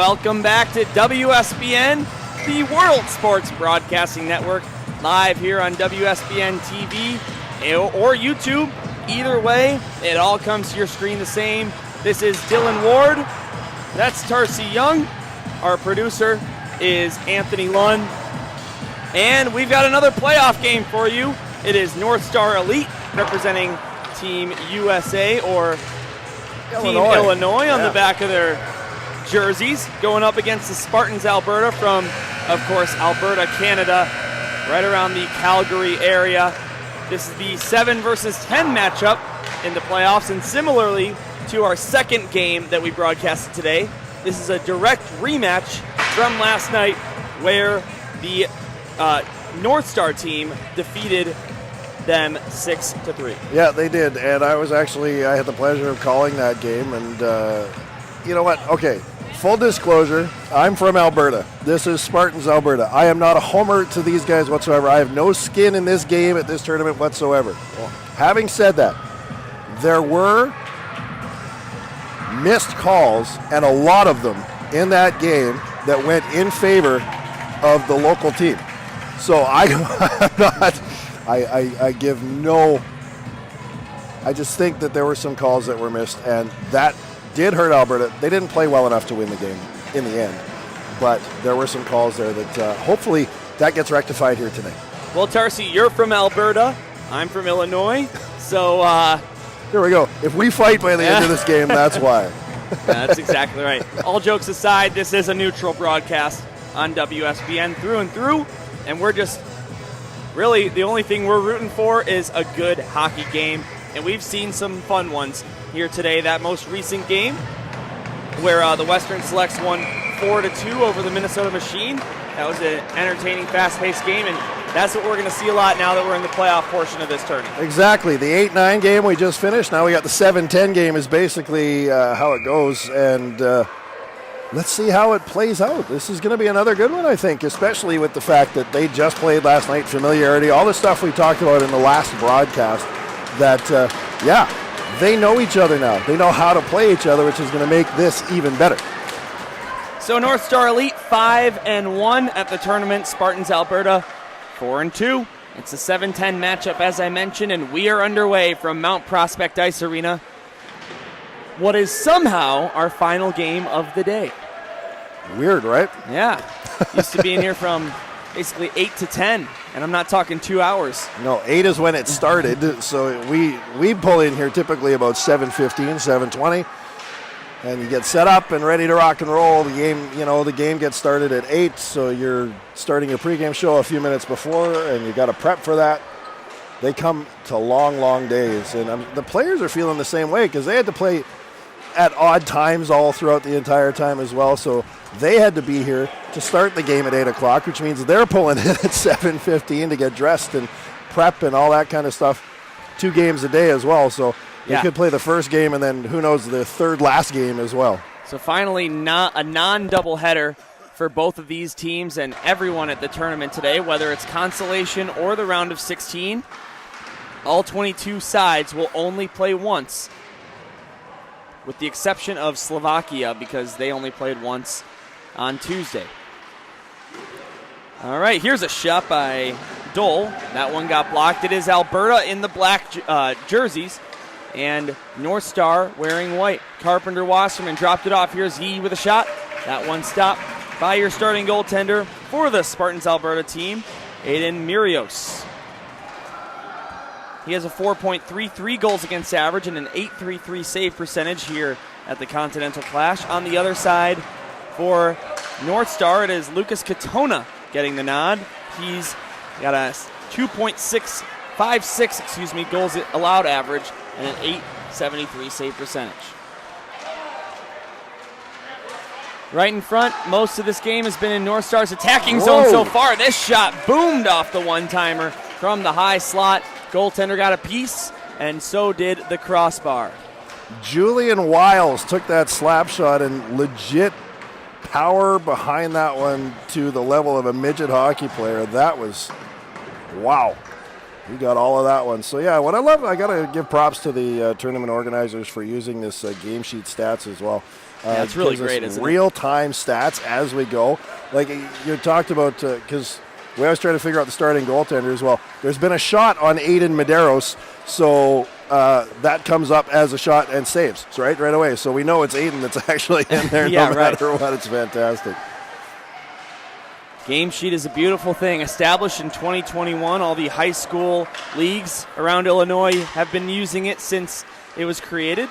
welcome back to WSBN, the World Sports Broadcasting Network, live here on WSBN TV or YouTube. Either way, it all comes to your screen the same. This is Dylan Ward. That's Tarcy Young. Our producer is Anthony Lund. And we've got another playoff game for you. It is Northstar Elite representing Team USA or Team Illinois on the back of their jerseys, going up against the Spartans Alberta from, of course, Alberta, Canada, right around the Calgary area. This is the 7 versus 10 matchup in the playoffs, and similarly to our second game that we broadcasted today, this is a direct rematch from last night where the Northstar team defeated them 6-3. Yeah, they did, and I had the pleasure of calling that game, and you know what? Okay, full disclosure, I'm from Alberta. This is Spartans Alberta. I am not a homer to these guys whatsoever. I have no skin in this game at this tournament whatsoever. Well, having said that, there were missed calls, and a lot of them in that game that went in favor of the local team. So I just think that there were some calls that were missed, and that did hurt Alberta. They didn't play well enough to win the game in the end, but there were some calls there that hopefully that gets rectified here tonight. Well, Tarcy, you're from Alberta. I'm from Illinois. So here we go. If we fight by the end of this game, that's why. That's exactly right. All jokes aside, this is a neutral broadcast on WSBN through and through, and we're just really the only thing we're rooting for is a good hockey game, and we've seen some fun ones here today. That most recent game where the Western Selects won 4-2 over the Minnesota Machine. That was an entertaining, fast-paced game, and that's what we're going to see a lot now that we're in the playoff portion of this tournament. Exactly. The 8-9 game we just finished. Now we got the 7-10 game is basically how it goes, and let's see how it plays out. This is going to be another good one, I think, especially with the fact that they just played last night, familiarity, all the stuff we talked about in the last broadcast, that, they know each other now. They know how to play each other, which is going to make this even better. So Northstar Elite 5-1 at the tournament. Spartans Alberta 4-2. It's a 7-10 matchup, as I mentioned, and we are underway from Mount Prospect Ice Arena. What is somehow our final game of the day. Weird, right? Yeah. Used to be in here from basically 8 to 10, and I'm not talking 2 hours. No, 8 is when it started, so we pull in here typically about 7:15, 7:20, and you get set up and ready to rock and roll. The game gets started at 8, so you're starting your pregame show a few minutes before, and you got to prep for that. They come to long, long days, and the players are feeling the same way because they had to play at odd times all throughout the entire time as well, so they had to be here to start the game at 8 o'clock, which means they're pulling in at 7:15 to get dressed and prep and all that kind of stuff. 2 games a day as well, so they could play the first game and then who knows, the third last game as well. So finally, not a non-doubleheader for both of these teams and everyone at the tournament today, whether it's consolation or the round of 16. All 22 sides will only play once, with the exception of Slovakia because they only played once on Tuesday. All right, here's a shot by Dole. That one got blocked. It is Alberta in the black jerseys and Northstar wearing white. Carpenter Wasserman dropped it off. Here's Yee with a shot. That one stopped by your starting goaltender for the Spartans Alberta team, Aiden Mirios. He has a 4.33 goals against average and an 8.33 save percentage here at the Continental Clash. On the other side for Northstar, it is Lucas Katona getting the nod. He's got a 2.656 goals allowed average and an 8.73 save percentage. Right in front, most of this game has been in Northstar's attacking zone so far. This shot boomed off the one-timer from the high slot. Goaltender got a piece, and so did the crossbar. Julian Wiles took that slap shot and legit power behind that one to the level of a midget hockey player. That was, wow. He got all of that one. So, yeah, what I love, I got to give props to the tournament organizers for using this game sheet stats as well. That's really gives us great, isn't it? real-time stats as we go. Like you talked about, because we always try to figure out the starting goaltender as well. There's been a shot on Aiden Medeiros, so that comes up as a shot and saves, right away. So we know it's Aiden that's actually in there no matter what. It's fantastic. Game sheet is a beautiful thing. Established in 2021, all the high school leagues around Illinois have been using it since it was created.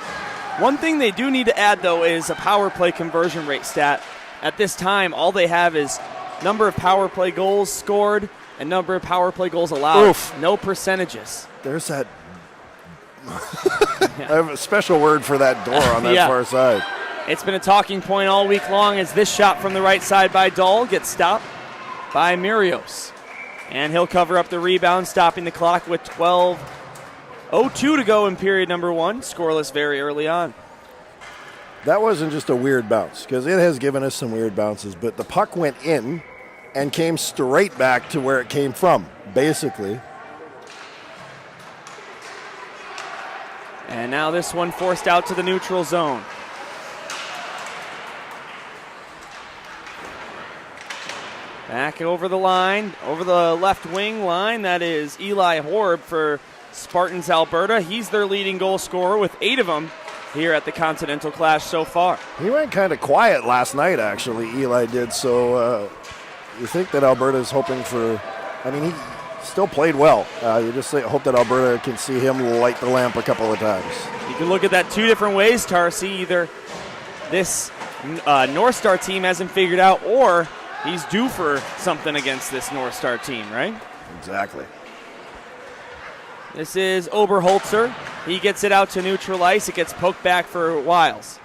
One thing they do need to add, though, is a power play conversion rate stat. At this time, all they have is number of power play goals scored and number of power play goals allowed. Oof. No percentages. There's that. I have a special word for that door on that far side. It's been a talking point all week long as this shot from the right side by Dahl gets stopped by Mirios. And he'll cover up the rebound, stopping the clock with 12:02 to go in period number 1. Scoreless very early on. That wasn't just a weird bounce, because it has given us some weird bounces, but the puck went in and came straight back to where it came from, basically. And now this one forced out to the neutral zone. Back over the line, over the left wing line. That is Eli Horb for Spartans Alberta. He's their leading goal scorer with 8 of them here at the Continental Clash so far. He went kind of quiet last night, actually, Eli did. So you think that Alberta's hoping for, he still played well. You just hope that Alberta can see him light the lamp a couple of times. You can look at that 2 different ways, Tarsi. Either this Northstar team hasn't figured out, or he's due for something against this Northstar team, right? Exactly. This is Oberholzer. He gets it out to neutral ice. It gets poked back for Wiles.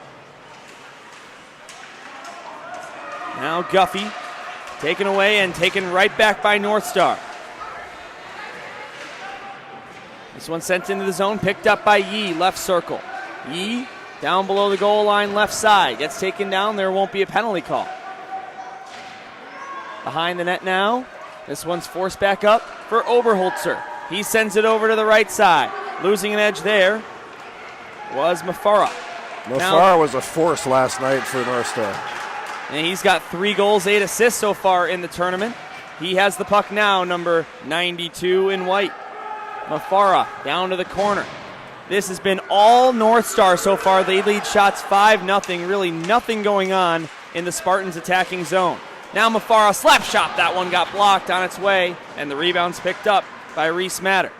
Now Guffey taken away and taken right back by Northstar. This one sent into the zone, picked up by Yee, left circle. Yee down below the goal line, left side. Gets taken down. There won't be a penalty call. Behind the net now. This one's forced back up for Oberholzer. He sends it over to the right side. Losing an edge there was Mafara. Mafara was a force last night for Northstar. And he's got 3 goals, 8 assists so far in the tournament. He has the puck now, number 92 in white. Mafara down to the corner. This has been all Northstar so far. They lead shots 5-0. Really nothing going on in the Spartans attacking zone. Now Mafara slap shot. That one got blocked on its way, and the rebound's picked up by Reese Matter.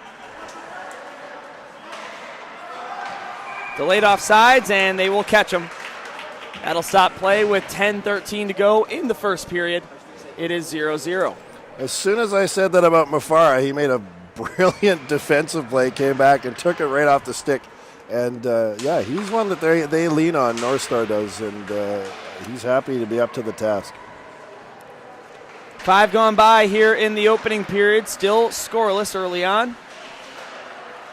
Delayed offsides, and they will catch him. That'll stop play with 10:13 to go in the first period. It is 0-0. As soon as I said that about Mafara, he made a brilliant defensive play, came back and took it right off the stick. And, he's one that they lean on, Northstar does, and he's happy to be up to the task. 5 gone by here in the opening period, still scoreless early on.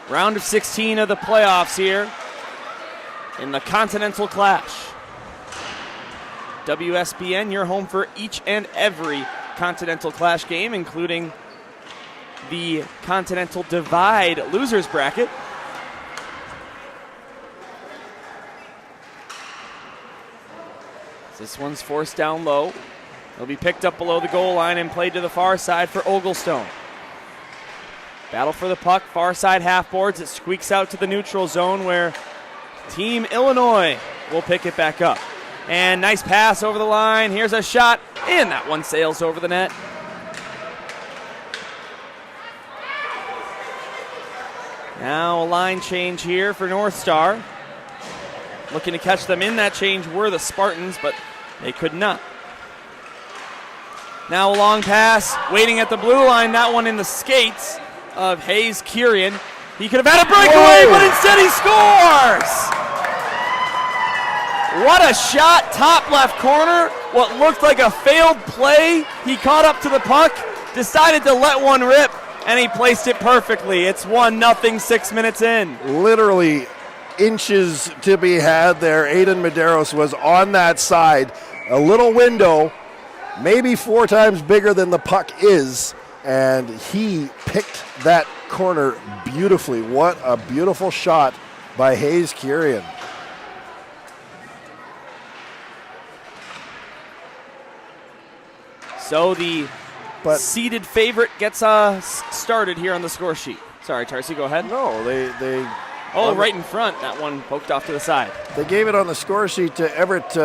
Round of 16 of the playoffs here in the Continental Clash. WSBN, your home for each and every Continental Clash game, including the Continental Divide losers bracket. This one's forced down low. It'll be picked up below the goal line and played to the far side for Oglestone. Battle for the puck, far side half boards. It squeaks out to the neutral zone where Team Illinois will pick it back up. And nice pass over the line. Here's a shot, and that one sails over the net. Now a line change here for Northstar. Looking to catch them in that change were the Spartans, but they could not. Now a long pass, waiting at the blue line. That one in the skates of Hayes Kirian. He could have had a breakaway, but instead he scores! What a shot, top left corner. What looked like a failed play. He caught up to the puck, decided to let one rip, and he placed it perfectly. It's 1-0, 6 minutes in. Literally inches to be had there. Aiden Medeiros was on that side. A little window, maybe 4 times bigger than the puck is, and he picked that corner beautifully. What a beautiful shot by Hayes Kirian. So the seeded favorite gets started here on the score sheet. Sorry, Tarsi, go ahead. No, they right in front. That one poked off to the side. They gave it on the score sheet to Everett.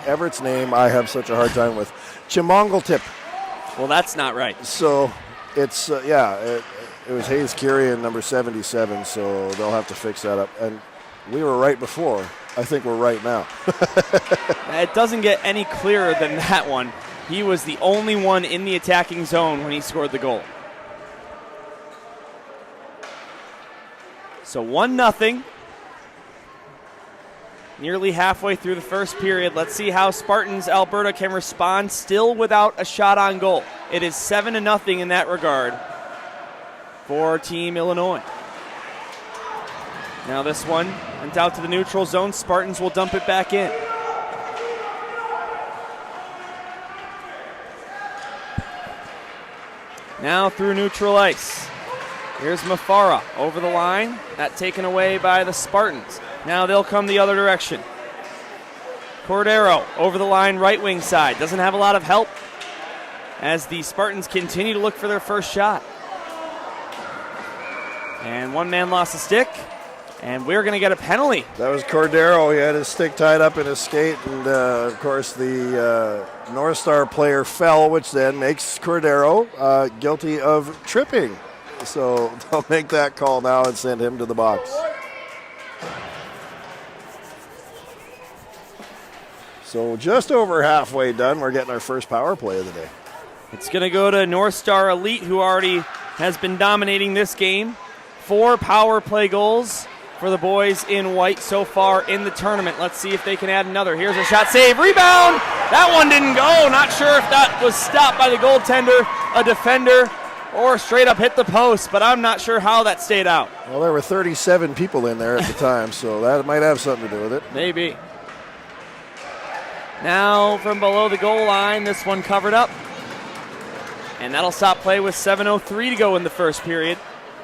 Everett's name I have such a hard time with. Chimongaltip. Well, that's not right. So it's, it was Hayes Curie and number 77, so they'll have to fix that up. And we were right before. I think we're right now. It doesn't get any clearer than that one. He was the only one in the attacking zone when he scored the goal. So 1-0. Nearly halfway through the first period. Let's see how Spartans Alberta can respond still without a shot on goal. It is 7-0 in that regard for Team Illinois. Now this one went out to the neutral zone. Spartans will dump it back in. Now through neutral ice. Here's Mafara over the line. That taken away by the Spartans. Now they'll come the other direction. Cordero over the line, right wing side. Doesn't have a lot of help as the Spartans continue to look for their first shot. And one man lost a stick, and we're going to get a penalty. That was Cordero. He had his stick tied up in his skate, and of course the Northstar player fell, which then makes Cordero guilty of tripping. So they'll make that call now and send him to the box. So just over halfway done, we're getting our first power play of the day. It's going to go to Northstar Elite, who already has been dominating this game. 4 power play goals for the boys in white so far in the tournament. Let's see if they can add another. Here's a shot, save, rebound. That one didn't go. Not sure if that was stopped by the goaltender, a defender, or straight up hit the post, but I'm not sure how that stayed out. Well, there were 37 people in there at the time, so that might have something to do with it. Maybe. Now from below the goal line, this one covered up. And that'll stop play with 7:03 to go in the first period.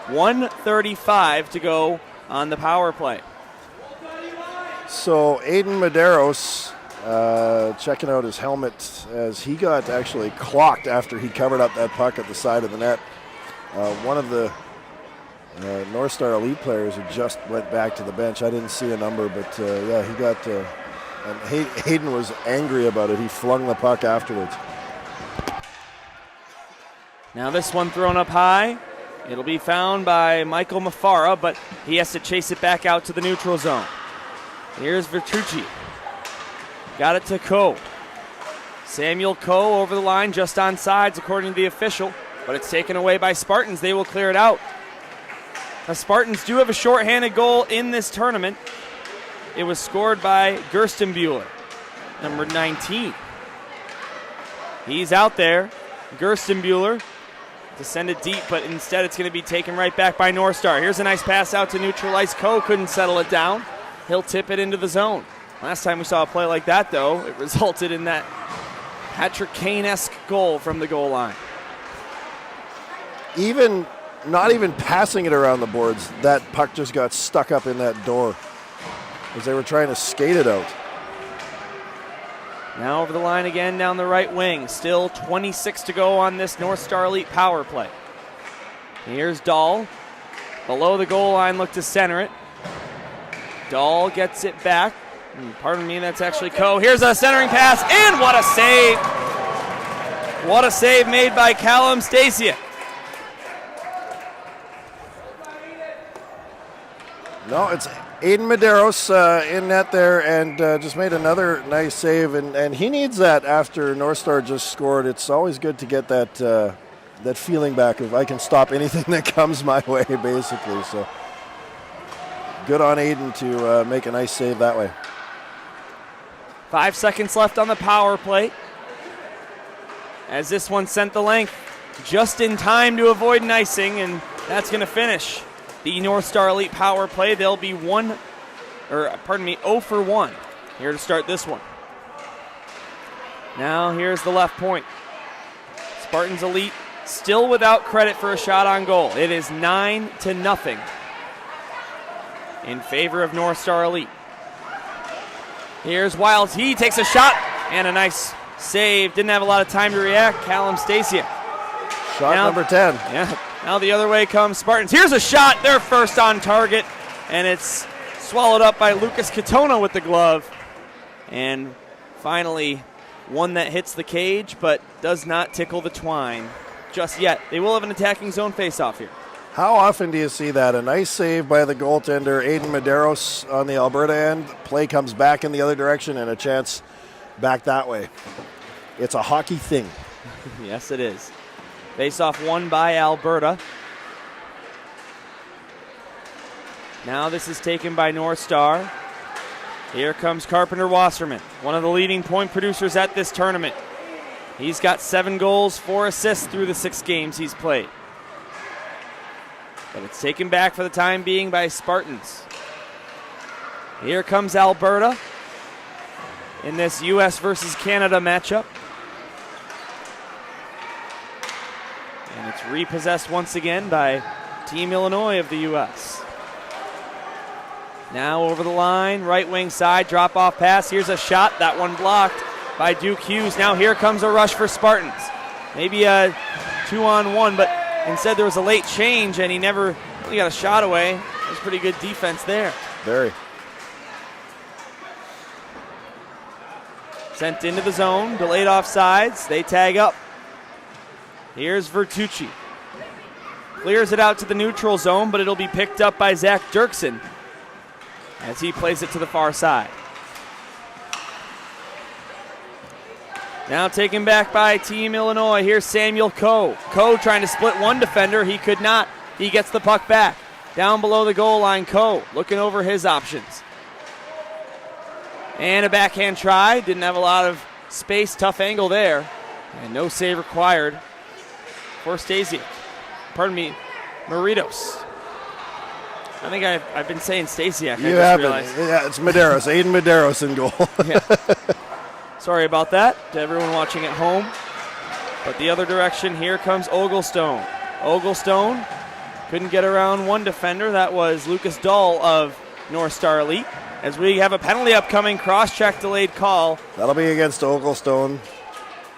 1:35 to go on the power play. So Aiden Medeiros checking out his helmet as he got actually clocked after he covered up that puck at the side of the net. One of the Northstar Elite players who just went back to the bench. I didn't see a number, but he got... and Hayden was angry about it. He flung the puck afterwards. Now this one thrown up high. It'll be found by Michael Mafara, but he has to chase it back out to the neutral zone. Here's Vertucci. Got it to Coe. Samuel Coe over the line, just on sides according to the official, but it's taken away by Spartans. They will clear it out. The Spartans do have a shorthanded goal in this tournament. It was scored by Gerstenbuehler, number 19. He's out there. Gerstenbuehler to send it deep, but instead it's going to be taken right back by Northstar. Here's a nice pass out to neutral ice. Coe couldn't settle it down. He'll tip it into the zone. Last time we saw a play like that, though, it resulted in that Patrick Kane-esque goal from the goal line. Not even passing it around the boards, that puck just got stuck up in that door as they were trying to skate it out. Now over the line again down the right wing. Still 26 to go on this Northstar Elite power play. Here's Dahl. Below the goal line, look to center it. Dahl gets it back. Pardon me, that's actually Coe. Here's a centering pass, and what a save! What a save made by Callum Stasiak. No, it's Aiden Medeiros in net there and just made another nice save. And he needs that after Northstar just scored. It's always good to get that feeling back of I can stop anything that comes my way, basically. So good on Aiden to make a nice save that way. 5 seconds left on the power play. As this one sent the length just in time to avoid an icing, and that's going to finish the Northstar Elite power play. They'll be 0 for 1 here to start this one. Now here's the left point. Spartans Elite still without credit for a shot on goal. It is 9-0 in favor of Northstar Elite. Here's Wilds. He takes a shot and a nice save. Didn't have a lot of time to react. Callum Stasiak. Shot number 10. Yeah. Now the other way comes Spartans. Here's a shot. They're first on target, and it's swallowed up by Lucas Katona with the glove. And finally, one that hits the cage but does not tickle the twine just yet. They will have an attacking zone faceoff here. How often do you see that? A nice save by the goaltender, Aiden Medeiros, on the Alberta end. Play comes back in the other direction and a chance back that way. It's a hockey thing. Yes, it is. Faceoff won by Alberta. Now this is taken by Northstar. Here comes Carpenter Wasserman, one of the leading point producers at this tournament. He's got 7 goals, 4 assists through the 6 games he's played. But it's taken back for the time being by Spartans. Here comes Alberta in this U.S. versus Canada matchup. And it's repossessed once again by Team Illinois of the U.S. Now over the line, right wing side, drop-off pass. Here's a shot, that one blocked by Duke Hughes. Now here comes a rush for Spartans. Maybe a 2-on-1, but instead there was a late change and he never really got a shot away. It was pretty good defense there. Very. Sent into the zone, delayed offsides. They tag up. Here's Vertucci. Clears it out to the neutral zone, but it'll be picked up by Zach Dirksen as he plays it to the far side. Now taken back by Team Illinois. Here's Samuel Coe. Coe trying to split one defender. He could not. He gets the puck back. Down below the goal line, Coe looking over his options. And a backhand try. Didn't have a lot of space. Tough angle there. And no save required for Stasiak. Pardon me, Maritos. I think I've been saying Stasiak. You haven't. Yeah, it's Medeiros. Aiden Medeiros in goal. Yeah. Sorry about that to everyone watching at home. But the other direction, here comes Oglestone. Oglestone couldn't get around one defender. That was Lucas Dahl of Northstar Elite. As we have a penalty upcoming, cross-check delayed call. That'll be against Oglestone,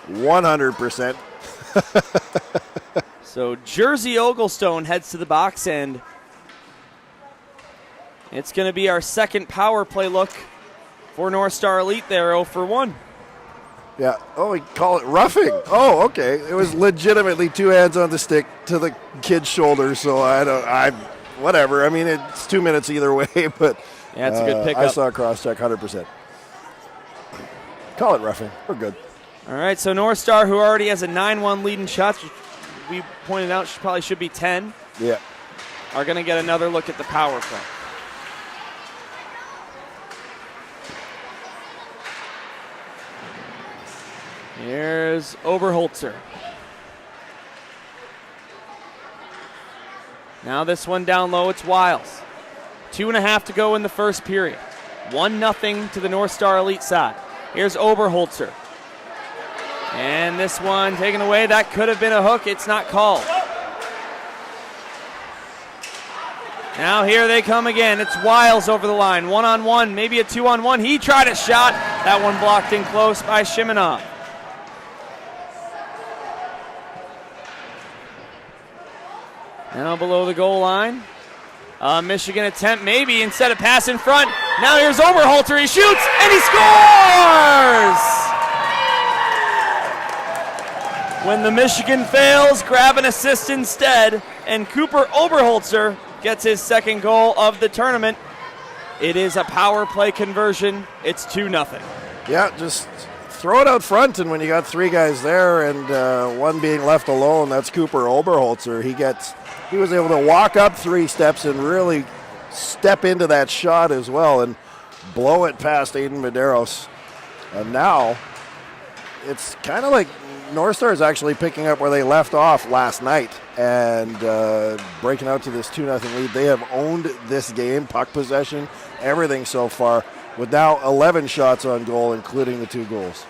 100%. So Jersey Oglestone heads to the box, and it's going to be our second power play look for Northstar Elite there, 0 for 1. Yeah. Oh, we call it roughing. Oh, okay. It was legitimately 2 hands on the stick to the kid's shoulder, so whatever. I mean, it's 2 minutes either way, but yeah, it's a good pickup. I saw a cross-check, 100%. Call it roughing. We're good. All right, so Northstar, who already has a 9-1 lead in shots, we pointed out probably should be 10. Yeah. Are going to get another look at the power play. Here's Oberholzer. Now this one down low, it's Wiles. 2.5 to go in the first period. 1-0 to the Northstar Elite side. Here's Oberholzer. And this one taken away. That could have been a hook. It's not called. Now here they come again. It's Wiles over the line. 1-on-1, maybe a 2-on-1. He tried a shot. That one blocked in close by Shimonov. Now below the goal line. Michigan attempt maybe instead of pass in front. Now here's Oberholzer. He shoots and he scores! When the Michigan fails, grab an assist instead, and Cooper Oberholzer gets his second goal of the tournament. It is a power play conversion. It's 2-0. Yeah, just throw it out front, and when you got 3 guys there and one being left alone, that's Cooper Oberholzer. He was able to walk up 3 steps and really step into that shot as well and blow it past Aiden Medeiros. And now it's kind of like Northstar is actually picking up where they left off last night and breaking out to this 2-0 lead. They have owned this game, puck possession, everything so far, with now 11 shots on goal, including the 2 goals.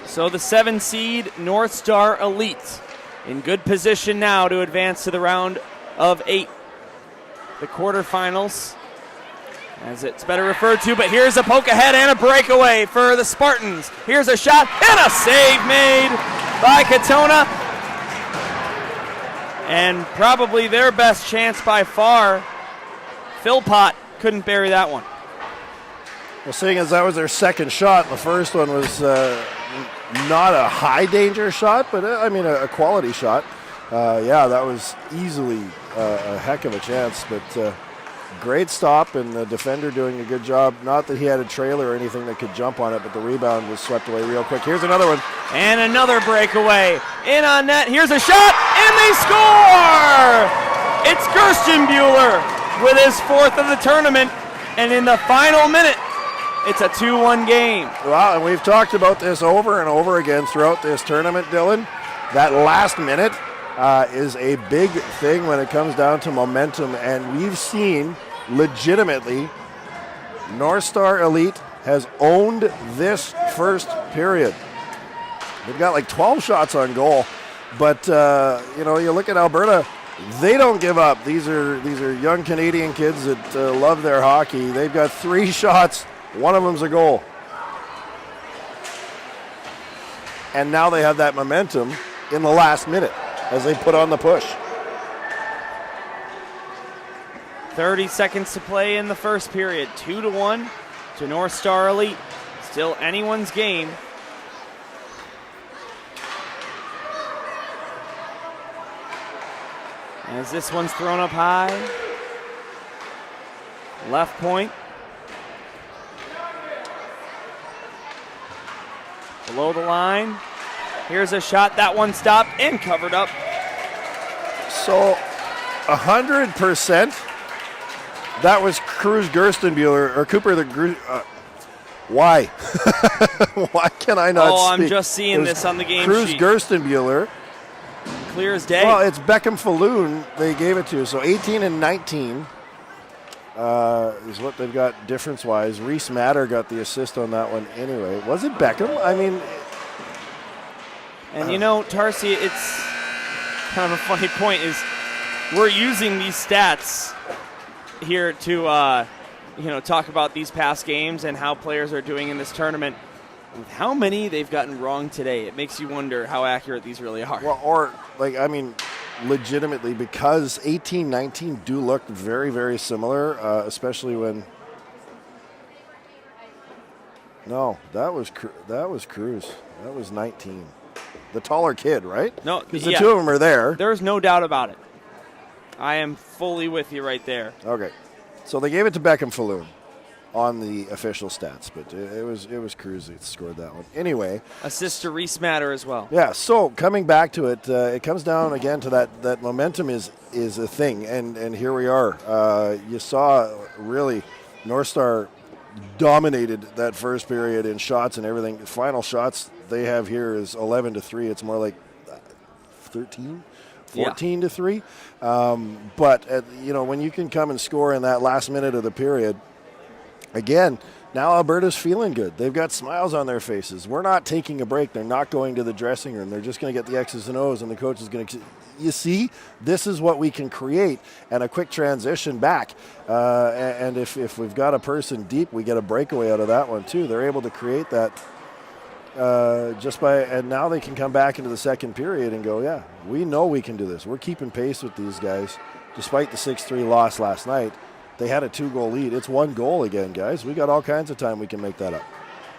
So the 7 seed Northstar Elite in good position now to advance to the round of 8. The quarterfinals. as it's better referred to, but here's a poke ahead and a breakaway for the Spartans. Here's a shot and a save made by Katona. And probably their best chance by far. Philpott couldn't bury that one. Well, seeing as that was their second shot, the first one was not a high danger shot, but a quality shot. That was easily a heck of a chance, but great stop, and the defender doing a good job. Not that he had a trailer or anything that could jump on it, but the rebound was swept away real quick. Here's another one. And another breakaway. In on net. Here's a shot, and they score! It's Gerstenbuehler with his fourth of the tournament, and in the final minute, it's a 2-1 game. Well, and we've talked about this over and over again throughout this tournament, Dylan. That last minute is a big thing when it comes down to momentum, and we've seen legitimately Northstar Elite has owned this first period. They've got like 12 shots on goal, but you look at Alberta, they don't give up. These are young Canadian kids that love their hockey. They've got 3 shots, one of them's a goal. And now they have that momentum in the last minute as they put on the push. 30 seconds to play in the first period. 2-1 to Northstar Elite. Still anyone's game. As this one's thrown up high. Left point. Below the line. Here's a shot. That one stopped and covered up. So 100%. That was Cruz Gerstenbuehler or Cooper the why? Why can I not speak? I'm just seeing this on the game Cruz sheet. Gerstenbuehler. Clear as day. Well, it's Beckham Falloon they gave it to. So 18 and 19 is what they've got difference-wise. Reese Matter got the assist on that one anyway. Was it Beckham? I mean... And Tarsi, it's kind of a funny point is we're using these stats here to, talk about these past games and how players are doing in this tournament. With how many they've gotten wrong today, it makes you wonder how accurate these really are. Well, legitimately, because 18-19 do look very, very similar, especially when... No, that was Cruz. That was 19. The taller kid, right? No, because the two of them are there. There's no doubt about it. I am fully with you right there. Okay, so they gave it to Beckham Falloon on the official stats, but it was Cruz that scored that one. Anyway, assist to Reese Matter as well. Yeah. So coming back to it, it comes down again to that momentum is a thing, and here we are. You saw really Northstar dominated that first period in shots and everything. Final shots they have here is 11-3. It's more like 13, 14-3. But when you can come and score in that last minute of the period, again, now Alberta's feeling good. They've got smiles on their faces. We're not taking a break. They're not going to the dressing room. They're just going to get the X's and O's, and the coach is going to... You see, this is what we can create, and a quick transition back. And if we've got a person deep, we get a breakaway out of that one, too. They're able to create that and now they can come back into the second period and go, yeah, we know we can do this. We're keeping pace with these guys. Despite the 6-3 loss last night, they had a 2-goal lead. It's 1 goal again, guys. We got all kinds of time we can make that up.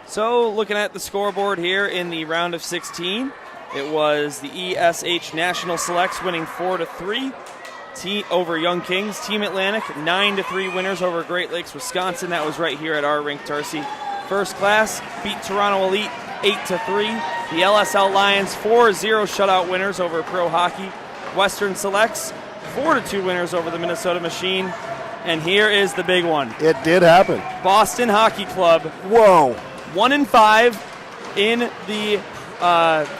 So looking at the scoreboard here in the round of 16, it was the ESH National Selects winning 4-3 over Young Kings. Team Atlantic 9-3 winners over Great Lakes, Wisconsin. That was right here at our rink, Tarsi. First Class beat Toronto Elite 8-3. The LSL Lions 4-0 shutout winners over Pro Hockey. Western Selects 4-2 winners over the Minnesota Machine. And here is the big one. It did happen. Boston Hockey Club. Whoa. 1-5 in the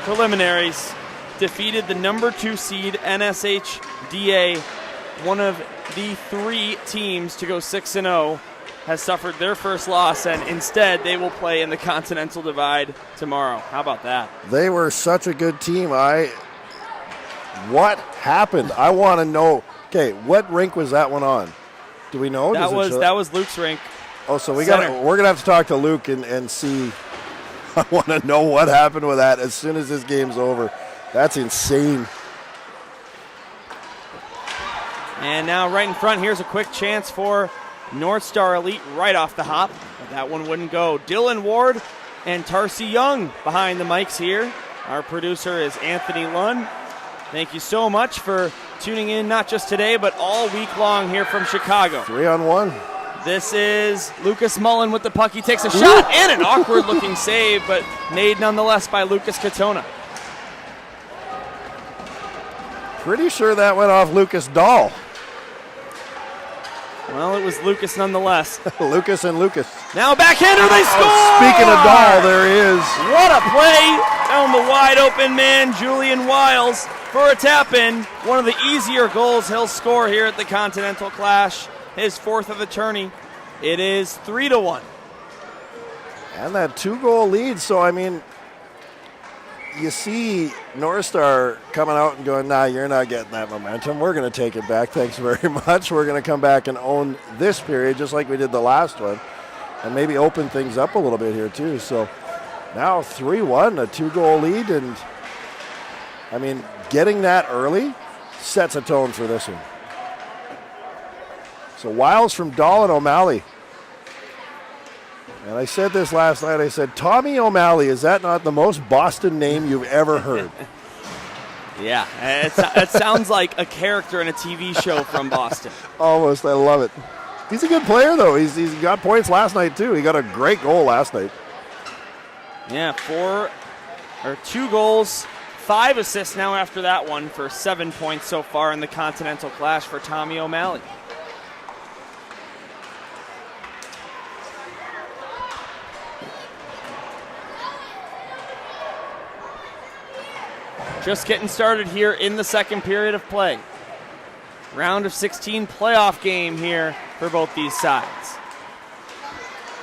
preliminaries. Defeated the number 2 seed NSHDA, one of the 3 teams to go 6-0. Has suffered their first loss, and instead they will play in the Continental Divide tomorrow. How about that? They were such a good team. What happened? I want to know. Okay, what rink was that one on? Do we know? That was Luke's rink. Oh, so we're Center. gonna have to talk to Luke and see. I want to know what happened with that as soon as this game's over. That's insane. And now right in front, here's a quick chance for Northstar Elite right off the hop. But that one wouldn't go. Dylan Ward and Tarcy Young behind the mics here. Our producer is Anthony Lund. Thank you so much for tuning in, not just today, but all week long here from Chicago. 3-on-1. This is Lucas Mullen with the puck. He takes a shot and an awkward-looking save, but made nonetheless by Lucas Katona. Pretty sure that went off Lucas Dahl. Well, it was Lucas nonetheless. Lucas and Lucas. Now backhander, they score! Oh, speaking of Dahl, there he is. What a play down the wide open man, Julian Wiles, for a tap-in. One of the easier goals he'll score here at the Continental Clash. His fourth of the tourney. It is 3-1. And that 2-goal lead. So, I mean, you see Northstar coming out and going, nah, you're not getting that momentum. We're going to take it back. Thanks very much. We're going to come back and own this period just like we did the last one and maybe open things up a little bit here too. So now 3-1, a 2-goal lead. And, I mean, getting that early sets a tone for this one. So Wiles from Dahl and O'Malley. And I said this last night. I said, Tommy O'Malley, is that not the most Boston name you've ever heard? Yeah, it sounds like a character in a TV show from Boston. Almost. I love it. He's a good player, though. He's got points last night, too. He got a great goal last night. Yeah, 2 goals, 5 assists now after that one for 7 points so far in the Continental Clash for Tommy O'Malley. Just getting started here in the second period of play. Round of 16 playoff game here for both these sides.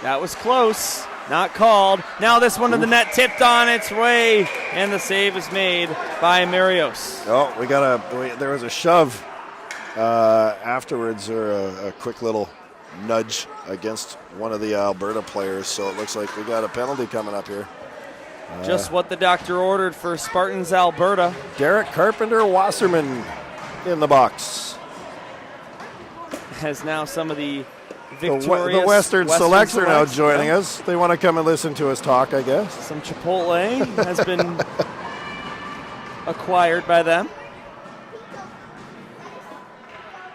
That was close, not called. Now this one to the net, tipped on its way, and the save is made by Marios. Oh, there was a shove afterwards, or a quick little nudge against one of the Alberta players, so it looks like we got a penalty coming up here. Just what the doctor ordered for Spartans Alberta. Derek Carpenter Wasserman in the box. As now some of the victorious the Western Selects are now joining yeah. us. They want to come and listen to us talk, I guess. Some Chipotle has been acquired by them.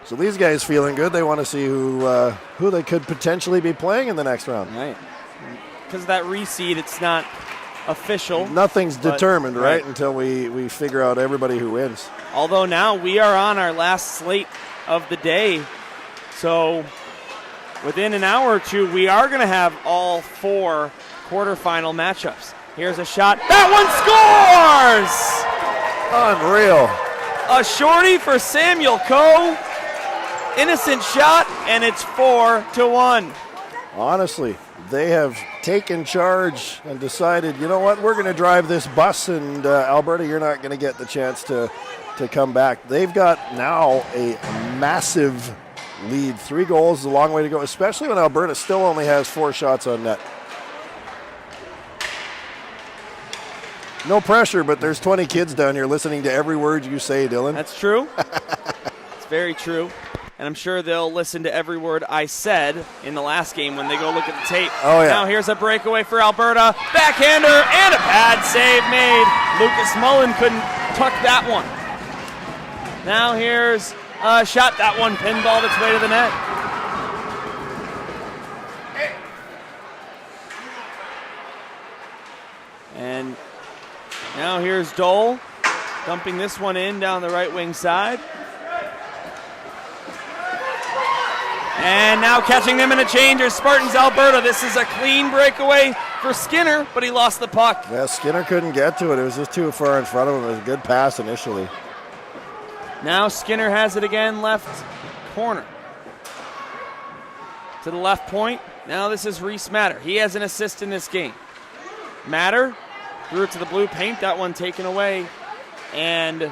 So these guys feeling good. They want to see who they could potentially be playing in the next round. Right. Because of that reseed, it's not official. Nothing's determined, right, until we figure out everybody who wins. Although now we are on our last slate of the day. So within an hour or two, we are going to have all 4 quarterfinal matchups. Here's a shot. That one scores! Unreal. A shorty for Samuel Coe. Innocent shot, and it's 4-1. Honestly, they have taken charge and decided, you know what, we're going to drive this bus, and Alberta, you're not going to get the chance to come back. They've got now a massive lead. 3 goals is a long way to go, especially when Alberta still only has 4 shots on net. No pressure, but there's 20 kids down here listening to every word you say, Dylan. That's true. It's very true. And I'm sure they'll listen to every word I said in the last game when they go look at the tape. Oh, yeah. Now here's a breakaway for Alberta. Backhander and a bad save made. Lucas Mullen couldn't tuck that one. Now here's a shot. That one pinballed its way to the net. And now here's Dole dumping this one in down the right wing side. And now catching them in a change are Spartans Alberta. This is a clean breakaway for Skinner, but he lost the puck. Yeah, Skinner couldn't get to it. It was just too far in front of him. It was a good pass initially. Now Skinner has it again, left corner. To the left point. Now this is Reese Matter. He has an assist in this game. Matter threw it to the blue paint. That one taken away. And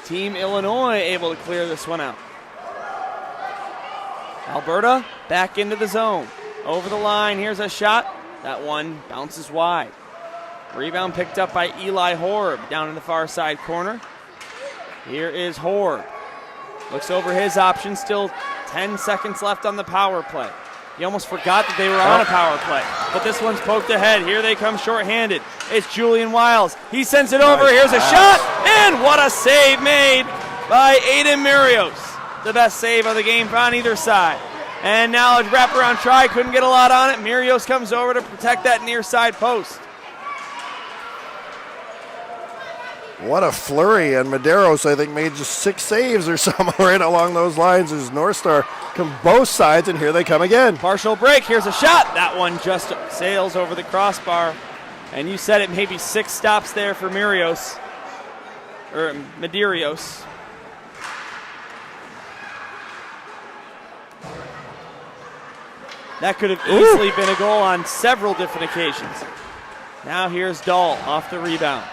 Team Illinois able to clear this one out. Alberta back into the zone. over the line. Here's a shot. That one bounces wide. Rebound picked up by Eli Horb down in the far side corner. Here is Horb. Looks over his options. Still 10 seconds left on the power play. He almost forgot that they were on a power play. But this one's poked ahead. Here they come shorthanded. It's Julian Wiles. He sends it over. Here's a shot. And what a save made by Aiden Murios. The best save of the game on either side. And now a wraparound try. Couldn't get a lot on it. Murios comes over to protect that near side post. What a flurry, and Medeiros, I think, made just 6 saves or something right along those lines as Northstar come both sides, and here they come again. Partial break, here's a shot. That one just sails over the crossbar. And you said it, maybe 6 stops there for Medeiros. That could have easily been a goal on several different occasions. Now here's Dahl off the rebound.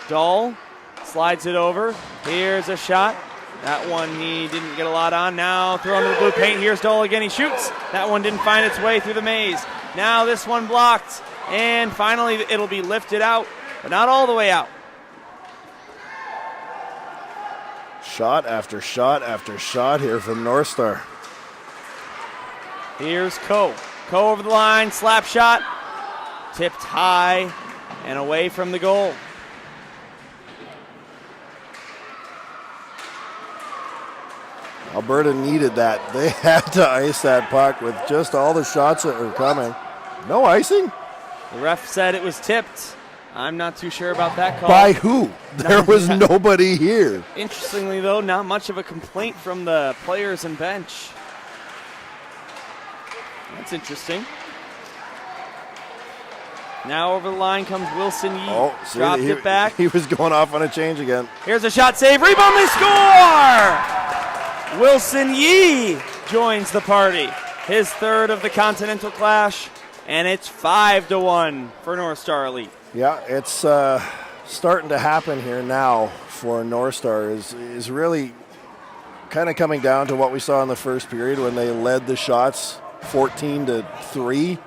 Dahl slides it over. Here's a shot. That one he didn't get a lot on. Now thrown to the blue paint. Here's Dahl again. He shoots. That one didn't find its way through the maze. Now this one blocked. And finally it'll be lifted out, but not all the way out. Shot after shot after shot here from Northstar. Here's Coe. Coe over the line. Slap shot. Tipped high and away from the goal. Alberta needed that. They had to ice that puck with just all the shots that were coming. No icing? The ref said it was tipped. I'm not too sure about that call. By who? There was nobody here. Interestingly, though, not much of a complaint from the players and bench. That's interesting. Now over the line comes Wilson Yee. Dropped it back. He was going off on a change again. Here's a shot save. Rebound, they score! Wilson Yee joins the party. His 3rd of the Continental Clash, and it's 5-1 for Northstar Elite. Yeah, it's starting to happen here now for Northstar. Is really kind of coming down to what we saw in the first period when they led the shots 14-3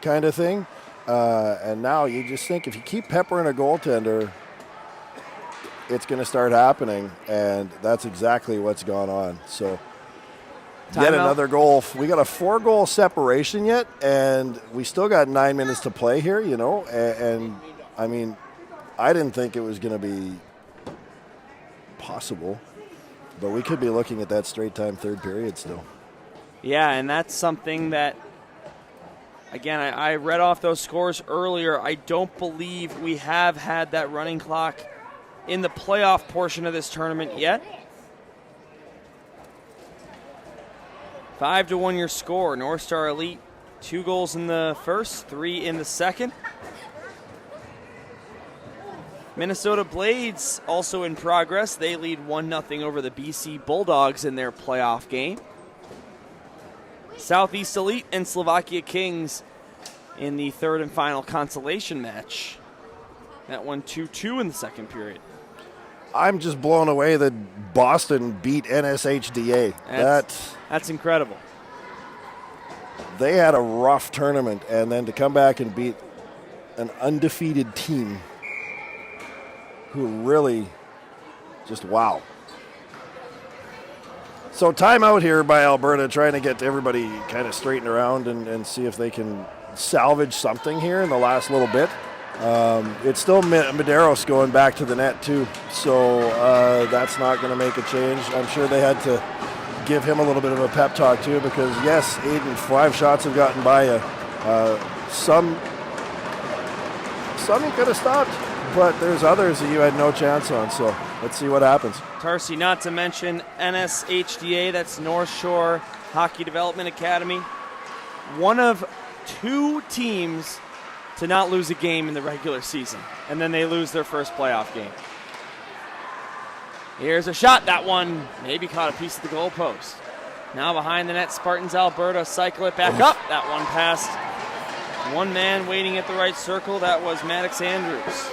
kind of thing. And now you just think if you keep peppering a goaltender, it's going to start happening, and that's exactly what's gone on. So yet another goal. We got a 4-goal separation yet, and we still got 9 minutes to play here, you know. And I mean, I didn't think it was going to be possible, but we could be looking at that straight time 3rd period still. Yeah, and that's something that, again, I read off those scores earlier. I don't believe we have had that running clock in the playoff portion of this tournament yet. 5-1 your score. Northstar Elite, 2 goals in the first, 3 in the second. Minnesota Blades also in progress. They lead 1-0 over the BC Bulldogs in their playoff game. Southeast Elite and Slovakia Kings in the 3rd and final consolation match. That one 2-2 in the second period. I'm just blown away that Boston beat NSHDA. That's incredible. They had a rough tournament, and then to come back and beat an undefeated team who really just wow. So timeout here by Alberta, trying to get everybody kind of straightened around and see if they can salvage something here in the last little bit. It's still Medeiros going back to the net too, so that's not going to make a change. I'm sure they had to give him a little bit of a pep talk too, because yes, Aiden, 5 shots have gotten by you. Some you could have stopped, but there's others that you had no chance on, so let's see what happens. Tarsi, not to mention NSHDA, that's North Shore Hockey Development Academy. One of 2 teams to not lose a game in the regular season, and then they lose their first playoff game. Here's a shot. That one maybe caught a piece of the goalpost. Now behind the net, Spartans Alberta cycle it back up. That one passed one man waiting at the right circle. That was Maddox Andrews.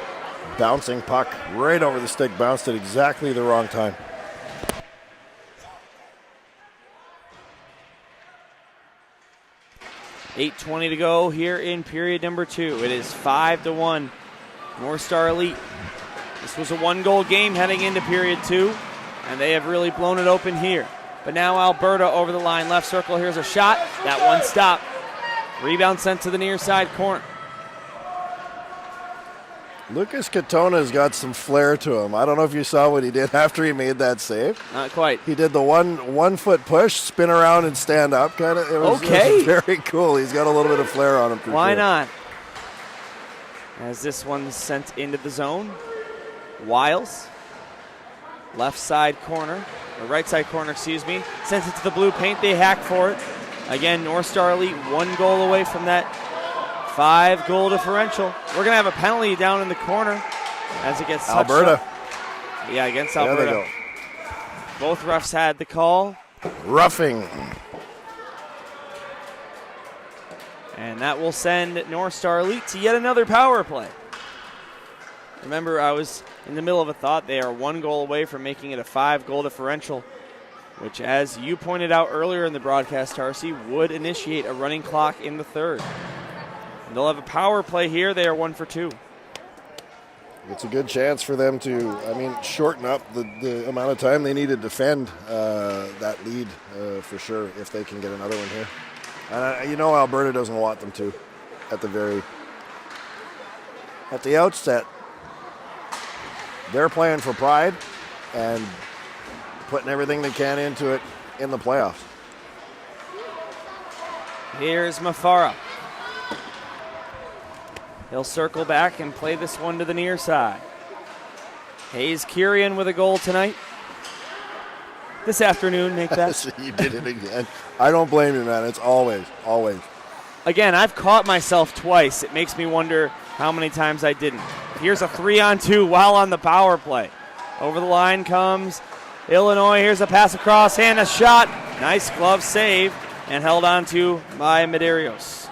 Bouncing puck right over the stick, bounced at exactly the wrong time. 8:20 to go here in period number 2. It is 5-1. Northstar Elite. This was a 1-goal game heading into period 2, and they have really blown it open here. But now Alberta over the line, left circle. Here's a shot. That one stopped. Rebound sent to the near side corner. Lucas Katona's got some flair to him. I don't know if you saw what he did after he made that save. Not quite. He did the one foot push, spin around and stand up. It was very cool. He's got a little bit of flair on him. Why not? As this one's sent into the zone. Wiles. Left side corner. Or right side corner, excuse me. Sent it to the blue paint. They hack for it. Again, Northstar Elite 1 goal away from that 5-goal differential. We're going to have a penalty down in the corner as it gets touched Alberta. Up. Yeah, against Alberta. There they go. Both refs had the call. Roughing. And that will send Northstar Elite to yet another power play. Remember, I was in the middle of a thought. They are 1 goal away from making it a 5-goal differential, which, as you pointed out earlier in the broadcast, Tarsi, would initiate a running clock in the third. And they'll have a power play here. They are 1 for 2. It's a good chance for them to, shorten up the amount of time they need to defend that lead for sure if they can get another one here. And Alberta doesn't want them to at the outset. They're playing for pride and putting everything they can into it in the playoffs. Here's Mafara. He'll circle back and play this one to the near side. Hayes Kirian with a goal tonight. This afternoon, make that. You did it again. I don't blame you, man. It's always. Again, I've caught myself twice. It makes me wonder how many times I didn't. Here's a 3-on-2 while on the power play. Over the line comes Illinois. Here's a pass across and a shot. Nice glove save and held on to by Medeiros.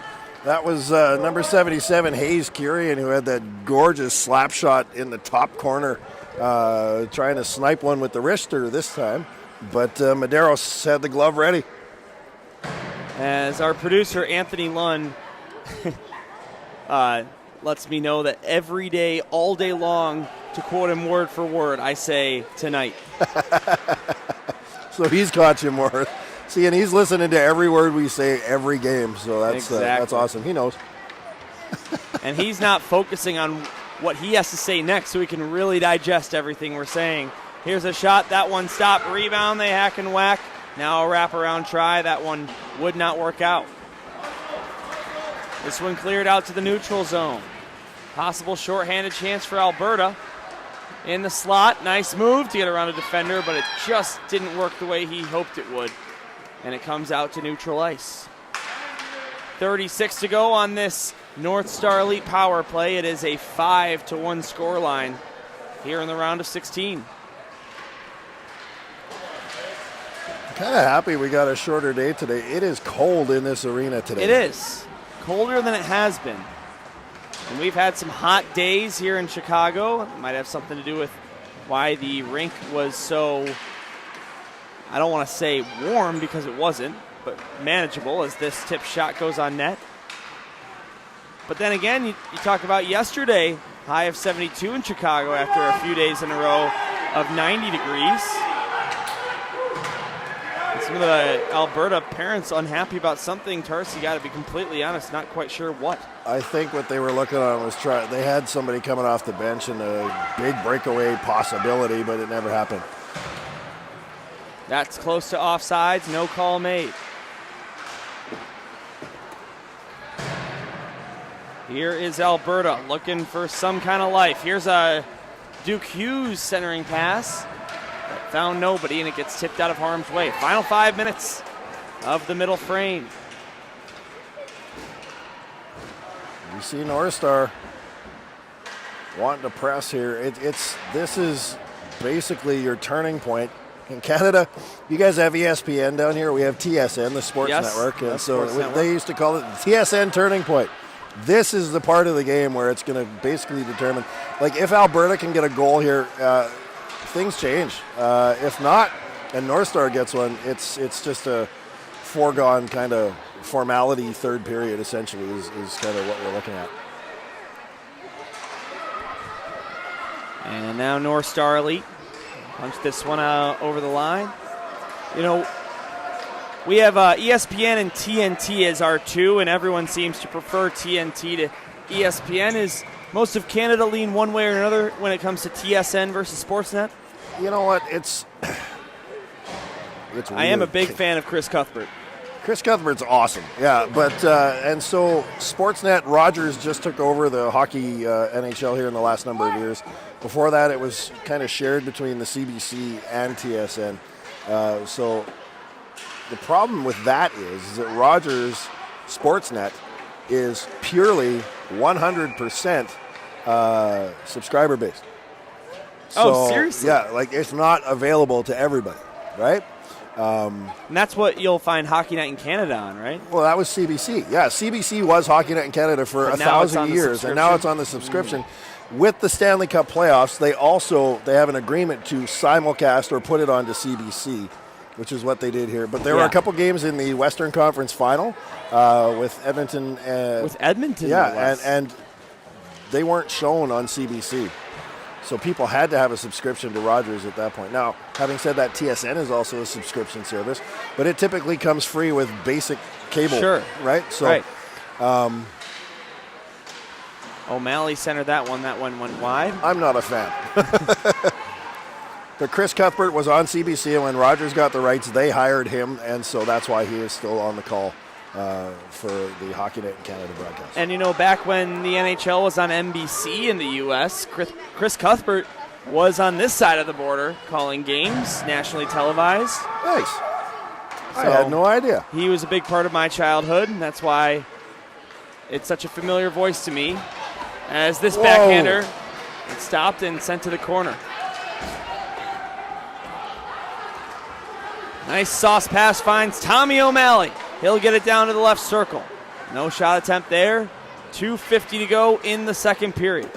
That was number 77, Hayes Kirian, who had that gorgeous slap shot in the top corner, trying to snipe one with the wrister this time. But Medeiros had the glove ready. As our producer, Anthony Lund, lets me know that every day, all day long, to quote him word for word, I say tonight. So he's caught you more. See, and he's listening to every word we say every game, so that's awesome. He knows. And he's not focusing on what he has to say next, so he can really digest everything we're saying. Here's a shot. That one stopped. Rebound. They hack and whack. Now a wraparound try. That one would not work out. This one cleared out to the neutral zone. Possible shorthanded chance for Alberta. In the slot. Nice move to get around a defender, but it just didn't work the way he hoped it would. And it comes out to neutral ice. 36 to go on this Northstar Elite power play. It is a 5-1 scoreline here in the round of 16. I'm kind of happy we got a shorter day today. It is cold in this arena today. It is. Colder than it has been. And we've had some hot days here in Chicago. It might have something to do with why the rink was so, I don't want to say warm because it wasn't, but manageable as this tip shot goes on net. But then again, you talk about yesterday, high of 72 in Chicago after a few days in a row of 90 degrees. And some of the Alberta parents unhappy about something. Tarsi, got to be completely honest, not quite sure what. I think what they were looking on was they had somebody coming off the bench and a big breakaway possibility, but it never happened. That's close to offsides, no call made. Here is Alberta looking for some kind of life. Here's a Duke Hughes centering pass that found nobody, and it gets tipped out of harm's way. Final 5 minutes of the middle frame. You see Northstar wanting to press here. This is basically your turning point. In Canada, you guys have ESPN down here. We have TSN, the Sports Network. And so they used to call it the TSN turning point. This is the part of the game where it's going to basically determine, like if Alberta can get a goal here, things change. If not, and Northstar gets one, it's just a foregone kind of formality third period, essentially, is kind of what we're looking at. And now Northstar Elite punch this one over the line. You know, we have ESPN and TNT as our two, and everyone seems to prefer TNT to ESPN. Is most of Canada lean one way or another when it comes to TSN versus Sportsnet? You know what? It's I am a big fan of Chris Cuthbert. Chris Cuthbert's awesome, yeah. But and so Sportsnet, Rogers just took over the hockey NHL here in the last number of years. Before that, it was kind of shared between the CBC and TSN. So the problem with that is that Rogers Sportsnet is purely 100% subscriber based. So, seriously? Yeah, like it's not available to everybody, right? And that's what you'll find Hockey Night in Canada on, right? Well, that was CBC. Yeah, CBC was Hockey Night in Canada for 1,000 years, and now it's on the subscription. With the Stanley Cup playoffs, they have an agreement to simulcast or put it onto CBC, which is what they did here. But there were a couple games in the Western Conference Final with Edmonton. With Edmonton, yeah, and they weren't shown on CBC. So people had to have a subscription to Rogers at that point. Now, having said that, TSN is also a subscription service, but it typically comes free with basic cable. Sure. Right? So, right. O'Malley centered that one. That one went wide. I'm not a fan. But Chris Cuthbert was on CBC, and when Rogers got the rights, they hired him, and so that's why he is still on the call for the Hockey Night in Canada broadcast. And, you know, back when the NHL was on NBC in the U.S., Chris Cuthbert was on this side of the border calling games, nationally televised. Nice. I had no idea. He was a big part of my childhood, and that's why it's such a familiar voice to me. As this backhander is stopped and sent to the corner. Nice sauce pass finds Tommy O'Malley. He'll get it down to the left circle. No shot attempt there. 2:50 to go in the second period.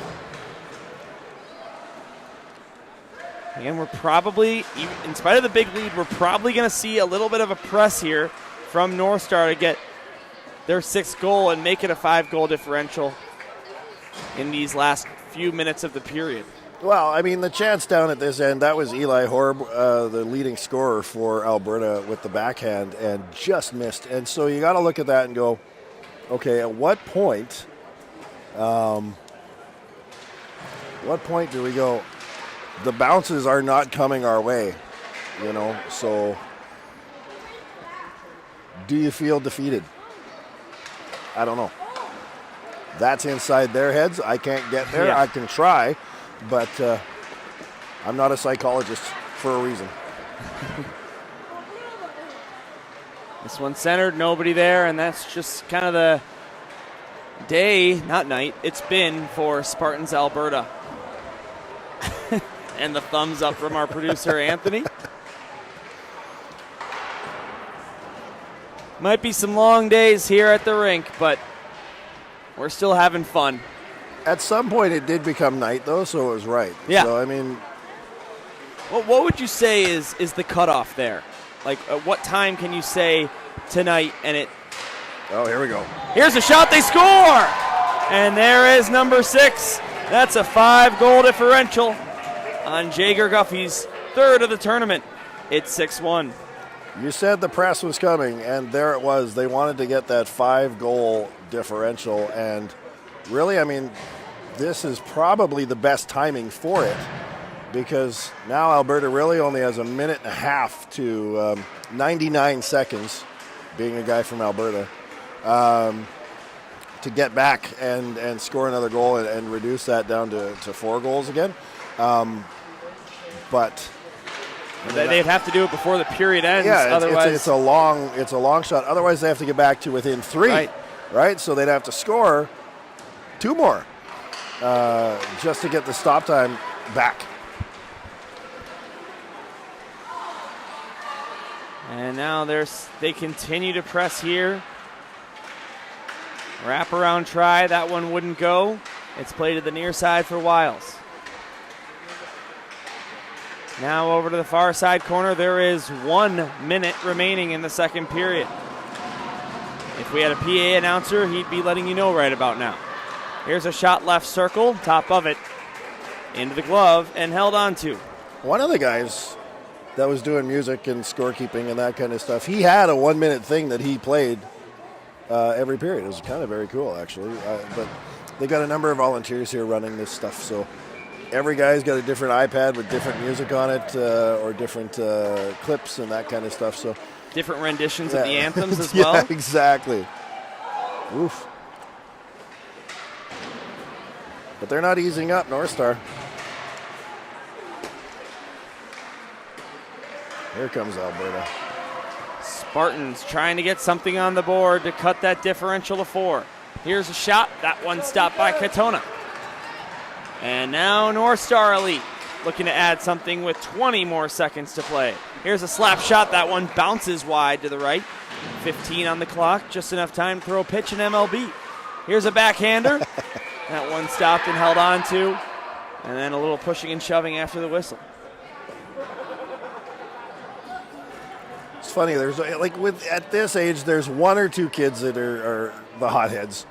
Again, we're probably, in spite of the big lead, we're probably going to see a little bit of a press here from Northstar to get their sixth goal and make it a 5-goal differential in these last few minutes of the period. Well, I mean, the chance down at this end, that was Eli Horb, the leading scorer for Alberta with the backhand, and just missed. And so you got to look at that and go, okay, at what point do we go, the bounces are not coming our way, you know? So do you feel defeated? I don't know. That's inside their heads. I can't get there. Yeah. I can try, but I'm not a psychologist for a reason. This one centered, nobody there, and that's just kind of the day, not night, it's been for Spartans Alberta. And the thumbs up from our producer, Anthony. Might be some long days here at the rink, but we're still having fun. At some point, it did become night, though, so it was right. Yeah. So, I mean, what would you say is the cutoff there? Like, at what time can you say tonight and it... Oh, here we go. Here's a shot, they score! And there is number 6. That's a 5-goal differential on Jager Guffey's third of the tournament. It's 6-1. You said the press was coming, and there it was. They wanted to get that 5-goal differential, and really, I mean, this is probably the best timing for it, because now Alberta really only has a minute and a half to 99 seconds, being a guy from Alberta, to get back and score another goal and reduce that down to 4 goals again. But they'd have to do it before the period ends. Yeah, otherwise it's a long shot. Otherwise, they have to get back to within 3. Right? So they'd have to score 2 more just to get the stop time back. And now they continue to press here. Wraparound try. That one wouldn't go. It's played to the near side for Wiles. Now over to the far side corner. There is 1 minute remaining in the second period. If we had a PA announcer, he'd be letting you know right about now. Here's a shot left circle, top of it, into the glove, and held on to. One of the guys that was doing music and scorekeeping and that kind of stuff, he had a 1-minute thing that he played every period. It was kind of very cool, actually. But they got a number of volunteers here running this stuff, so every guy's got a different iPad with different music on it or different clips and that kind of stuff. So different renditions of the anthems as well. Yeah, exactly. Oof. But they're not easing up, Northstar. Here comes Alberta. Spartans trying to get something on the board to cut that differential to 4. Here's a shot. That one stopped by Katona. And now Northstar Elite looking to add something with 20 more seconds to play. Here's a slap shot. That one bounces wide to the right. 15 on the clock. Just enough time to throw a pitch in MLB. Here's a backhander. That one stopped and held on to. And then a little pushing and shoving after the whistle. It's funny, there's like at this age, there's 1 or 2 kids that are the hotheads.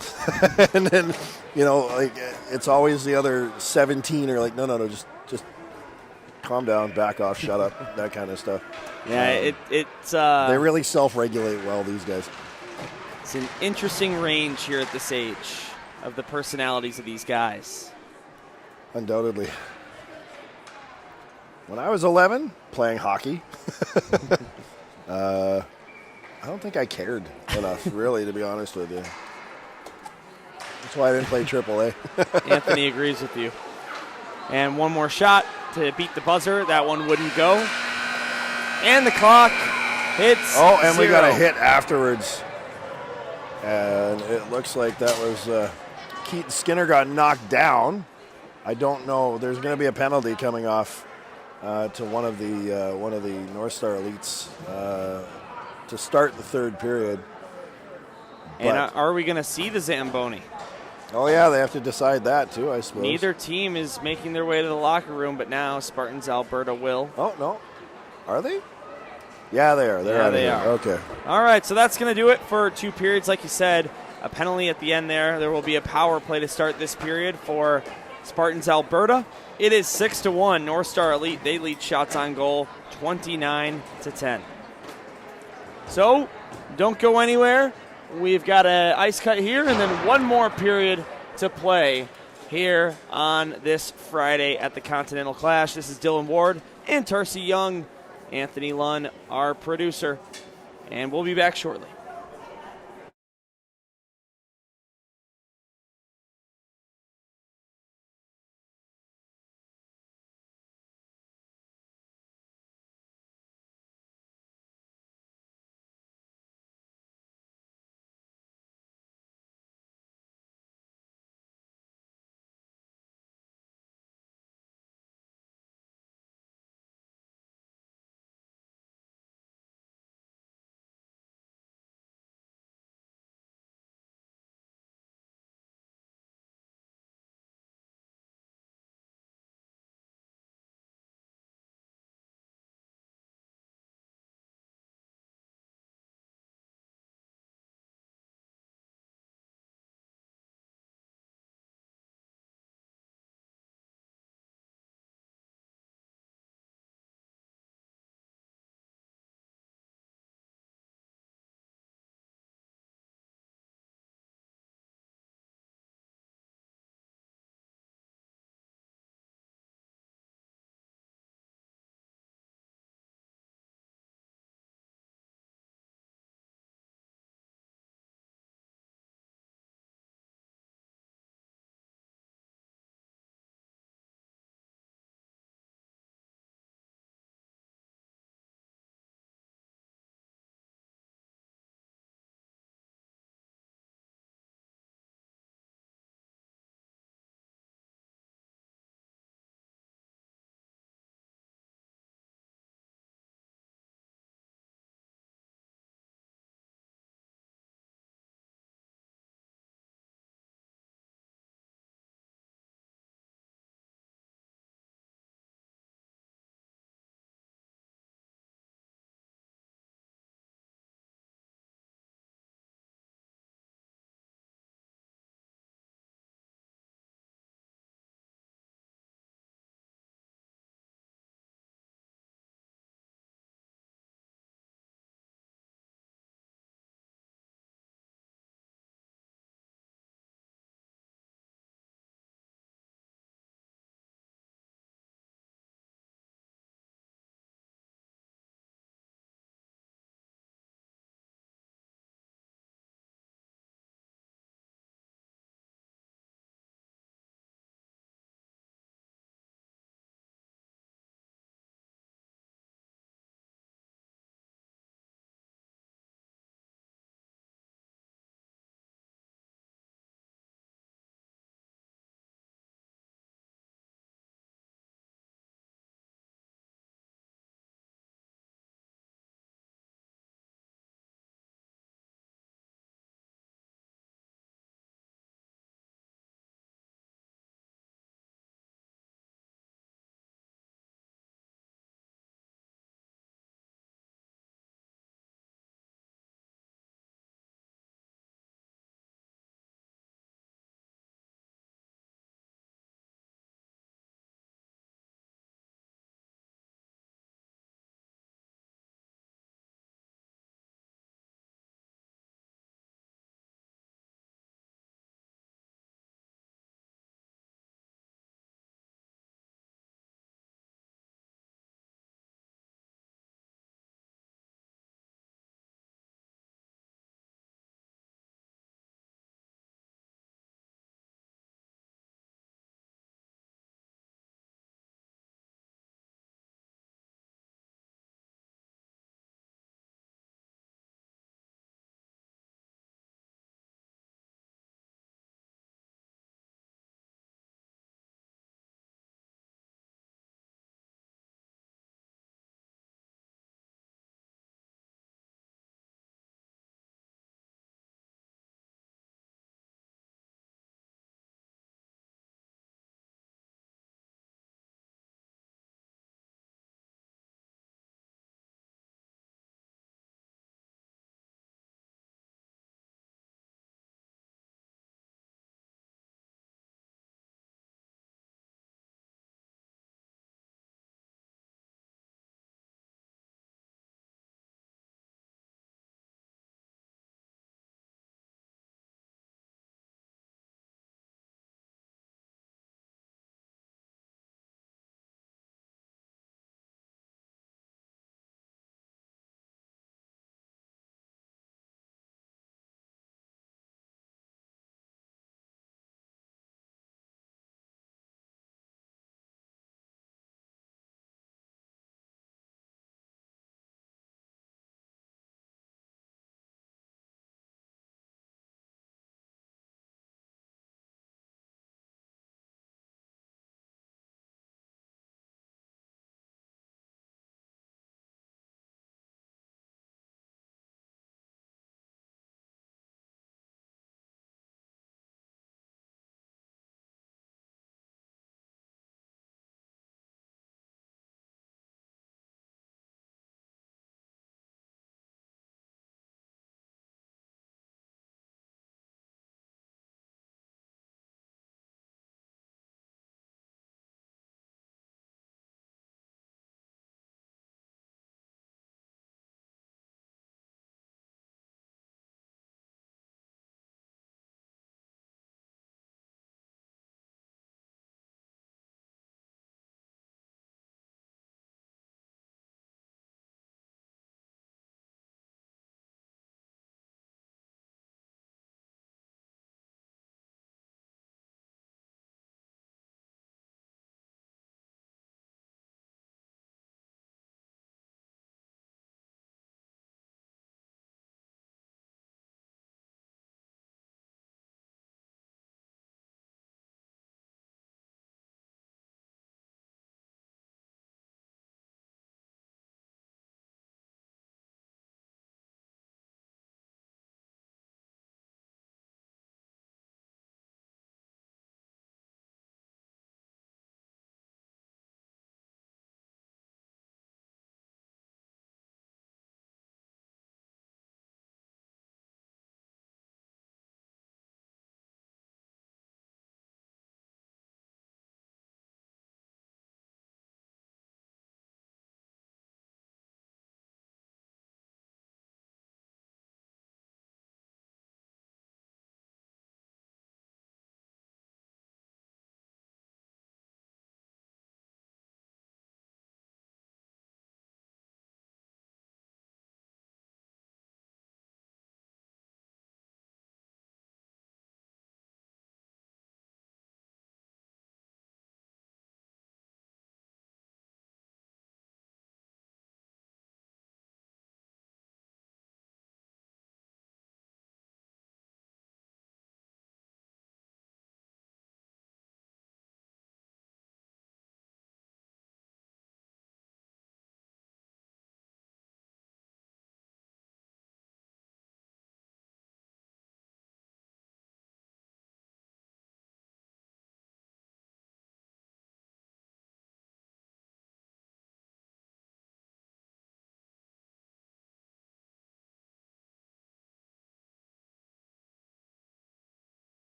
And then, like it's always the other 17 are like, no, just calm down, back off, shut up, that kind of stuff. Yeah, they really self-regulate well, these guys. It's an interesting range here at this age of the personalities of these guys. Undoubtedly. When I was 11, playing hockey, I don't think I cared enough, really, to be honest with you. That's why I didn't play AAA. Anthony agrees with you. And one more shot to beat the buzzer. That one wouldn't go. And the clock hits and 0. we got a hit afterwards. And it looks like that was Keaton Skinner got knocked down. I don't know. There's going to be a penalty coming off to one of the Northstar Elites to start the third period. And are we going to see the Zamboni? Oh, yeah, they have to decide that, too, I suppose. Neither team is making their way to the locker room, but now Spartans Alberta will. Oh, no. Are they? Yeah, they are. They are. Okay. All right, so that's going to do it for 2 periods. Like you said, a penalty at the end there. There will be a power play to start this period for Spartans Alberta. It is 6-1. Northstar Elite, they lead shots on goal 29-10. So don't go anywhere. We've got an ice cut here and then one more period to play here on this Friday at the Continental Clash. This is Dylan Ward and Tarcy Young, Anthony Lunn, our producer, and we'll be back shortly.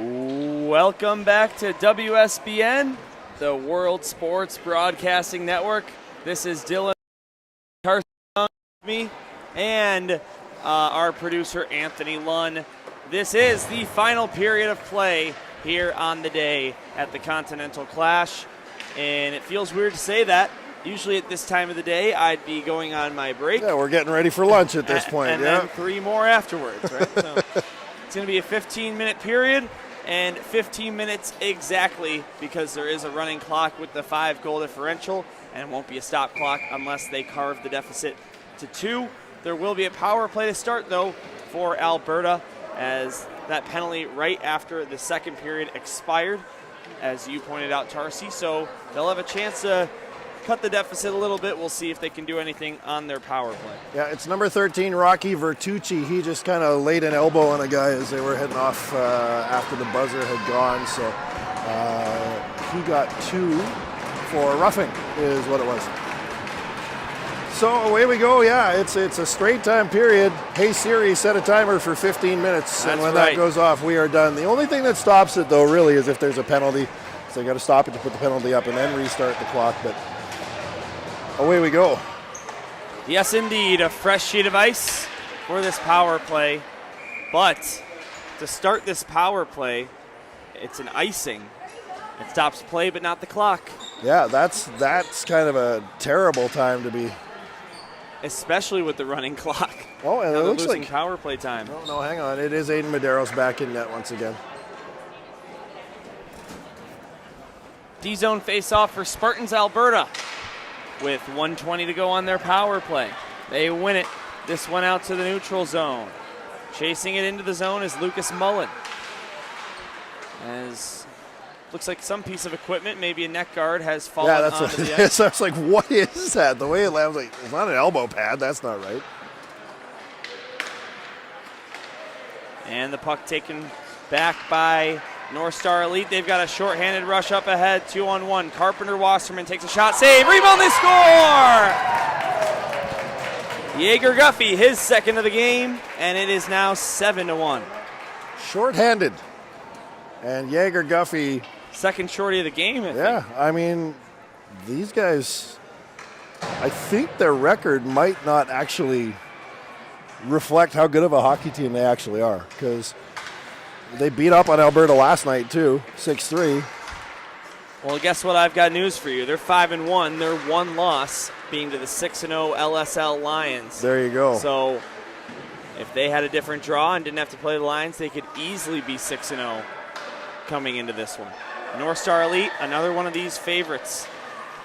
Welcome back to WSBN, the World Sports Broadcasting Network. This is Dylan Carson with me and our producer Anthony Lunn. This is the final period of play here on the day at the Continental Clash, and it feels weird to say that. Usually at this time of the day, I'd be going on my break. Yeah, we're getting ready for lunch at this point. And then 3 more afterwards, right? So it's going to be a 15-minute period, and 15 minutes exactly, because there is a running clock with the 5-goal differential, and it won't be a stop clock unless they carve the deficit to 2. There will be a power play to start, though, for Alberta, as that penalty right after the second period expired, as you pointed out, Tarsi. So they'll have a chance to cut the deficit a little bit. We'll see if they can do anything on their power play. Yeah, it's number 13, Rocky Vertucci. He just kind of laid an elbow on a guy as they were heading off after the buzzer had gone. So he got 2 for roughing is what it was. So away we go. Yeah, it's a straight time period. Hey Siri, set a timer for 15 minutes. And when that goes off, we are done. The only thing that stops it, though, really is if there's a penalty. So they got to stop it to put the penalty up and then restart the clock. But away we go. Yes, indeed, a fresh sheet of ice for this power play. But to start this power play, it's an icing. It stops play, but not the clock. Yeah, that's kind of a terrible time to be. Especially with the running clock. Oh, and it looks losing like power play time. No, hang on. It is Aiden Medeiros back in net once again. D-zone face-off for Spartans Alberta with 1:20 to go on their power play. They win it. This one out to the neutral zone. Chasing it into the zone is Lucas Mullen. As looks like some piece of equipment, maybe a neck guard, has fallen onto the ice. I was like, what is that? The way it lands, like, it's not an elbow pad. That's not right. And the puck taken back by Northstar Elite. They've got a shorthanded rush up ahead, 2-on-1. Carpenter Wasserman takes a shot, save, rebound, they score! Jaeger Guffey, his second of the game, and it is now 7-1. Shorthanded. And Jaeger Guffey. Second shorty of the game, I think. I mean, these guys, I think their record might not actually reflect how good of a hockey team they actually are, because they beat up on Alberta last night, too, 6-3. Well, guess what? I've got news for you. They're 5-1. Their one loss being to the 6-0 LSL Lions. There you go. So if they had a different draw and didn't have to play the Lions, they could easily be 6-0 coming into this one. Northstar Elite, another one of these favorites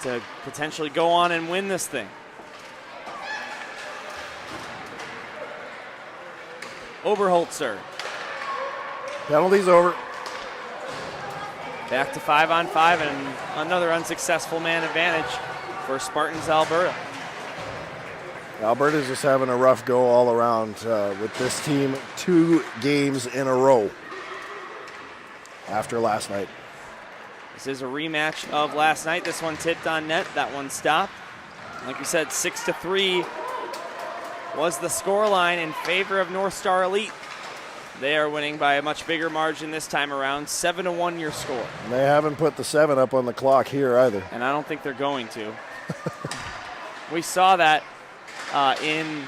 to potentially go on and win this thing. Oberholzer. Penalty's over. Back to 5-on-5 and another unsuccessful man advantage for Spartans Alberta. Alberta's just having a rough go all around with this team 2 games in a row after last night. This is a rematch of last night. This one tipped on net. That one stopped. Like we said, 6-3 was the scoreline in favor of Northstar Elite. They are winning by a much bigger margin this time around. 7-1 your score. And they haven't put the 7 up on the clock here either. And I don't think they're going to. We saw that in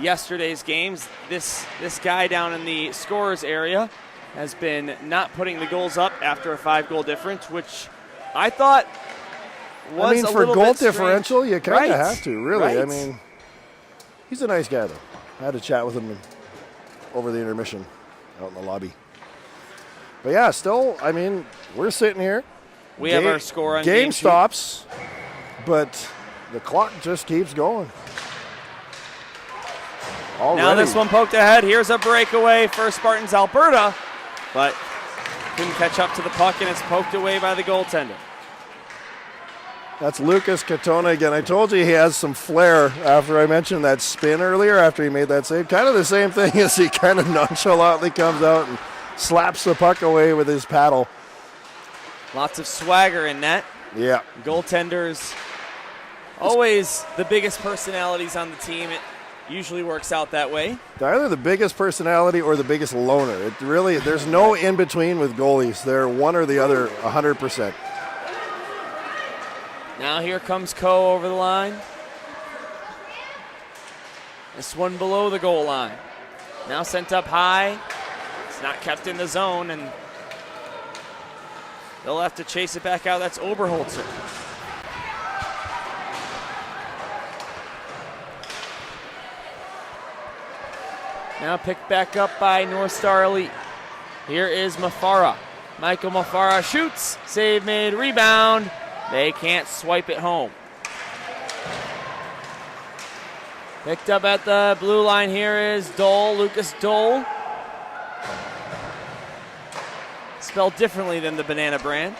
yesterday's games. This guy down in the scorers area has been not putting the goals up after a 5-goal difference, which I thought was a little bit for goal strange. Differential, you kind of Right. have to, really. Right. I mean, he's a nice guy, though. I had a chat with him over the intermission out in the lobby. But yeah, still, I mean, we're sitting here. We have our score on game sheet. stops, but the clock just keeps going. Already. Now this one poked ahead. Here's a breakaway for Spartans Alberta, but couldn't catch up to the puck, and it's poked away by the goaltender. That's Lucas Katona again. I told you he has some flair after I mentioned that spin earlier after he made that save. Kind of the same thing as he kind of nonchalantly comes out and slaps the puck away with his paddle. Lots of swagger in net. Yeah. Goaltenders, always the biggest personalities on the team. Usually works out that way. They're either the biggest personality or the biggest loner. It really, there's no in between with goalies. They're one or the other 100%. Now here comes Coe over the line. This one below the goal line. Now sent up high. It's not kept in the zone, and they'll have to chase it back out. That's Oberholzer. Now picked back up by Northstar Elite. Here is Mafara. Michael Mafara shoots. Save made. Rebound. They can't swipe it home. Picked up at the blue line here is Dole, Lucas Dole. Spelled differently than the banana brand.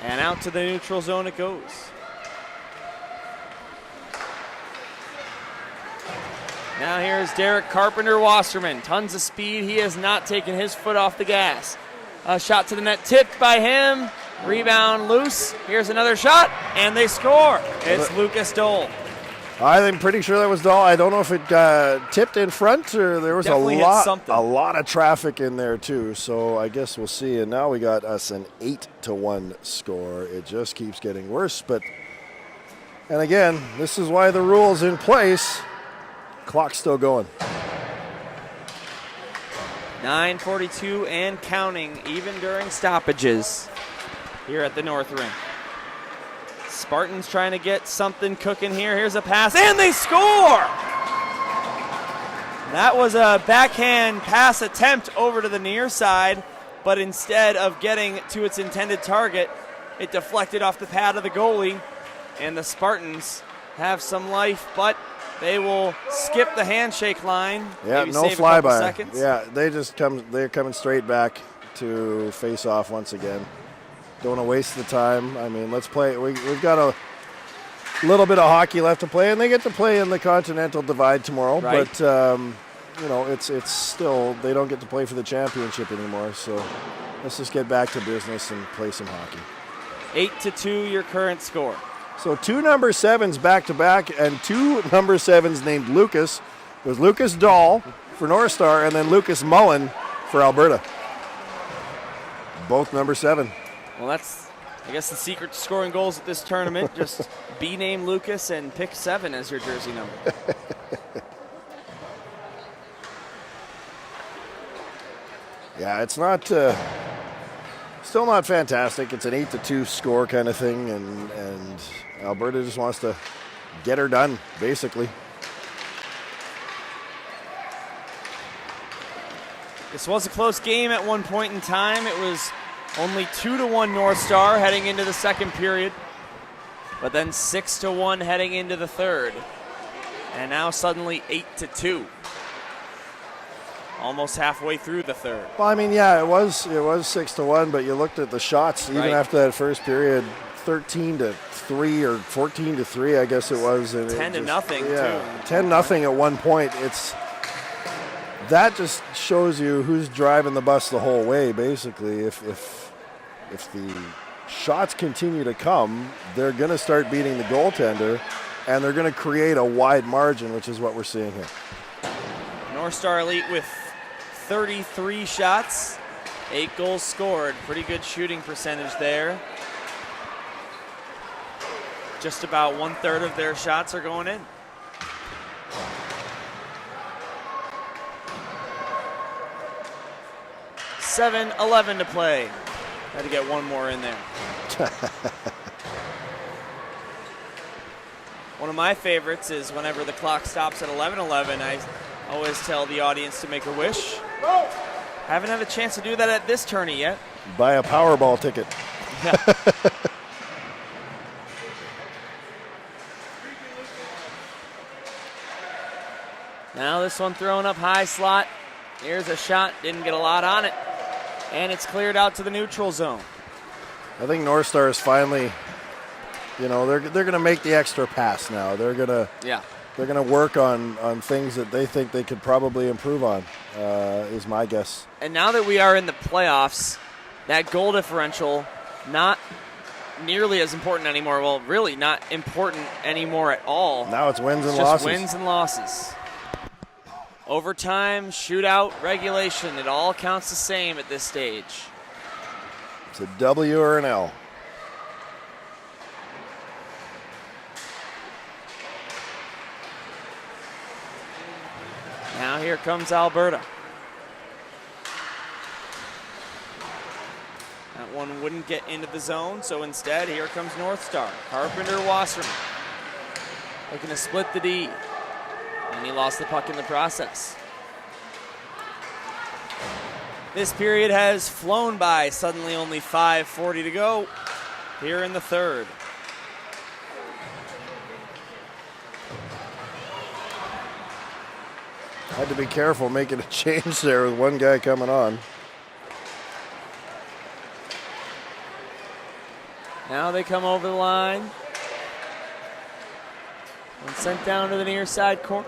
And out to the neutral zone it goes. Now here's Derek Carpenter Wasserman. Tons of speed. He has not taken his foot off the gas. A shot to the net tipped by him. Rebound loose. Here's another shot, and they score. It's Lucas Dole. I'm pretty sure that was Dole. I don't know if it tipped in front or there was Definitely a lot of traffic in there too. So I guess we'll see. And now we got us an 8-1 score. It just keeps getting worse. And again, this is why the rule's in place. Clock's still going. 9:42 and counting, even during stoppages here at the North Ring. Spartans trying to get something cooking here. Here's a pass, and they score! That was a backhand pass attempt over to the near side, but instead of getting to its intended target, it deflected off the pad of the goalie, and the Spartans have some life, but they will skip the handshake line. Yeah, no flyby. Yeah, they're coming straight back to face off once again. Don't want to waste the time. I mean, let's play. We've got a little bit of hockey left to play, and they get to play in the Continental Divide tomorrow. Right. But it's still, they don't get to play for the championship anymore. So let's just get back to business and play some hockey. 8-2, your current score. So 2 number 7s back-to-back and 2 number 7s named Lucas. It was Lucas Dahl for Northstar and then Lucas Mullen for Alberta. Both number 7. Well, that's, I guess, the secret to scoring goals at this tournament. Just be named Lucas and pick 7 as your jersey number. Yeah, it's not... still not fantastic. It's an 8-2 score kind of thing, and Alberta just wants to get her done, basically. This was a close game at one point in time. It was only 2-1 Northstar heading into the second period, but then 6-1 heading into the third, and now suddenly 8-2. Almost halfway through the third. Well, I mean, yeah, it was 6-1, but you looked at the shots even after that first period, 13-3 or 14-3, I guess it was. And 10-0 too. Yeah, 10-0 at one point. That just shows you who's driving the bus the whole way. Basically, if the shots continue to come, they're going to start beating the goaltender, and they're going to create a wide margin, which is what we're seeing here. Northstar Elite with 33 shots, 8 goals scored. Pretty good shooting percentage there. Just about 1/3 of their shots are going in. $7:11 to play. Had to get one more in there. One of my favorites is whenever the clock stops at 11:11, I always tell the audience to make a wish. Haven't had a chance to do that at this tourney yet. Buy a Powerball ticket. Yeah. Now this one thrown up high slot. Here's a shot, didn't get a lot on it. And it's cleared out to the neutral zone. I think Northstar is finally, they're going to make the extra pass now. They're going to work on things that they think they could probably improve on, is my guess. And now that we are in the playoffs, that goal differential not nearly as important anymore. Well, really not important anymore at all. Now it's wins and It's losses. just wins and losses. Overtime, shootout, regulation, it all counts the same at this stage. It's a W or an L. Now here comes Alberta. That one wouldn't get into the zone, so instead here comes Northstar. Carpenter Wasserman looking to split the D. And he lost the puck in the process. This period has flown by. Suddenly only 5:40 to go here in the third. Had to be careful making a change there with one guy coming on. Now they come over the line. And sent down to the near side corner.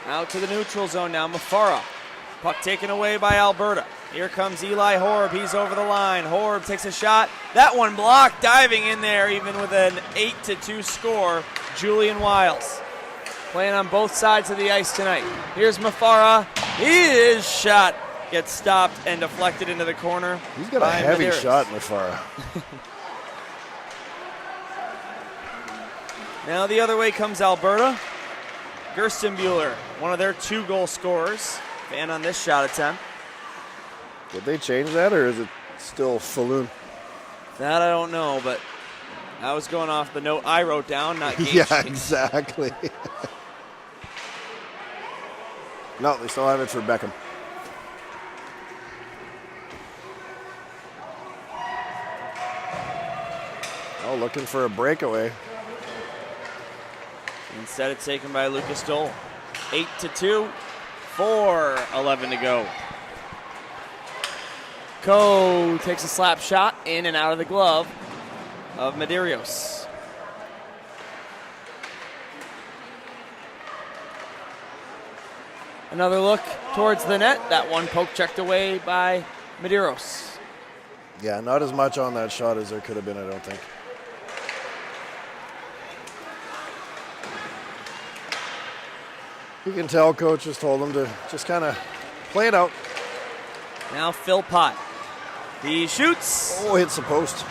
Out to the neutral zone now, Mafara. Puck taken away by Alberta. Here comes Eli Horb, he's over the line. Horb takes a shot. That one blocked, diving in there even with an 8-2 score. Julian Wiles playing on both sides of the ice tonight. Here's Mafara. His shot gets stopped and deflected into the corner. He's got a heavy Medeiros. shot, Mafara. Now the other way comes Alberta. Gerstenbuehler, one of their 2 goal scorers, and on this shot attempt. Did they change that, or is it still Falloon? That I don't know, but I was going off the note I wrote down, not game Yeah, sheet. exactly. No, they still have it for Beckham. Oh, looking for a breakaway. Instead, it's taken by Lucas Dole. 8-2, 4:11 to go. Coe takes a slap shot in and out of the glove of Medeiros. Another look towards the net. That one poke checked away by Medeiros. Yeah, not as much on that shot as there could have been, I don't think. You can tell coach just told him to just kind of play it out. Now Phil Pott. He shoots. Oh, hits the post.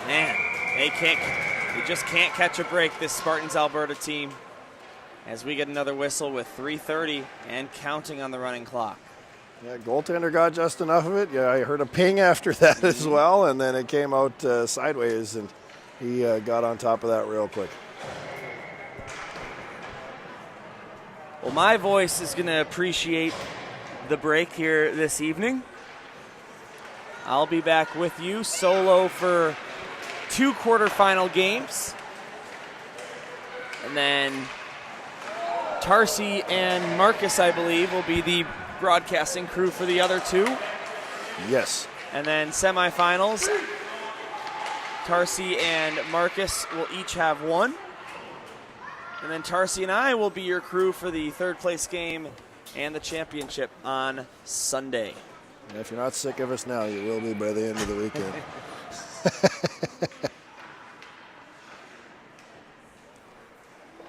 Man, they just can't catch a break, this Spartans Alberta team, as we get another whistle with 3:30 and counting on the running clock. Yeah, goaltender got just enough of it. Yeah, I heard a ping after that as well, and then it came out sideways, and he got on top of that real quick. Well, my voice is going to appreciate the break here this evening. I'll be back with you solo for 2 quarterfinal games. And then Tarsi and Marcus, I believe, will be the broadcasting crew for the other 2. Yes. And then semifinals, Tarsi and Marcus will each have 1. And then Tarsi and I will be your crew for the 3rd place game and the championship on Sunday. And if you're not sick of us now, you will be by the end of the weekend.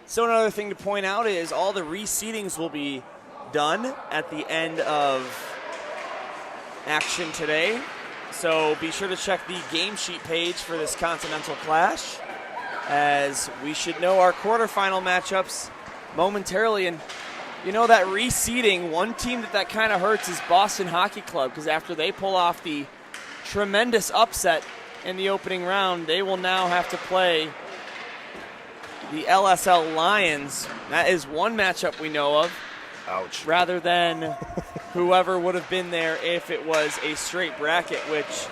So another thing to point out is all the reseedings will be done at the end of action today. So be sure to check the game sheet page for this Continental Clash, as we should know our quarterfinal matchups momentarily. And you know, that reseeding, one team that kind of hurts is Boston Hockey Club, because after they pull off the tremendous upset in the opening round, they will now have to play the LSL Lions. That is one matchup we know of. Ouch. Rather than whoever would have been there if it was a straight bracket, which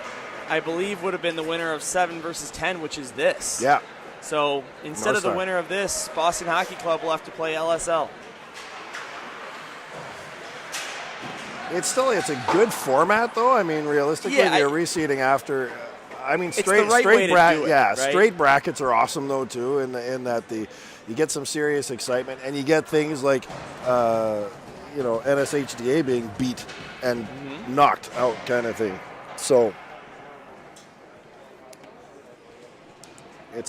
I believe would have been the winner of 7 versus 10, which is this. Yeah. So instead of the Northstar. winner of this, Boston Hockey Club will have to play LSL. It's a good format, though. I mean, realistically, Yeah, you're reseeding after. I mean, It's the right way straight to bracket. do it, Yeah, right? straight brackets are awesome though too. In that you get some serious excitement, and you get things like NSHDA being beat and knocked out kind of thing. So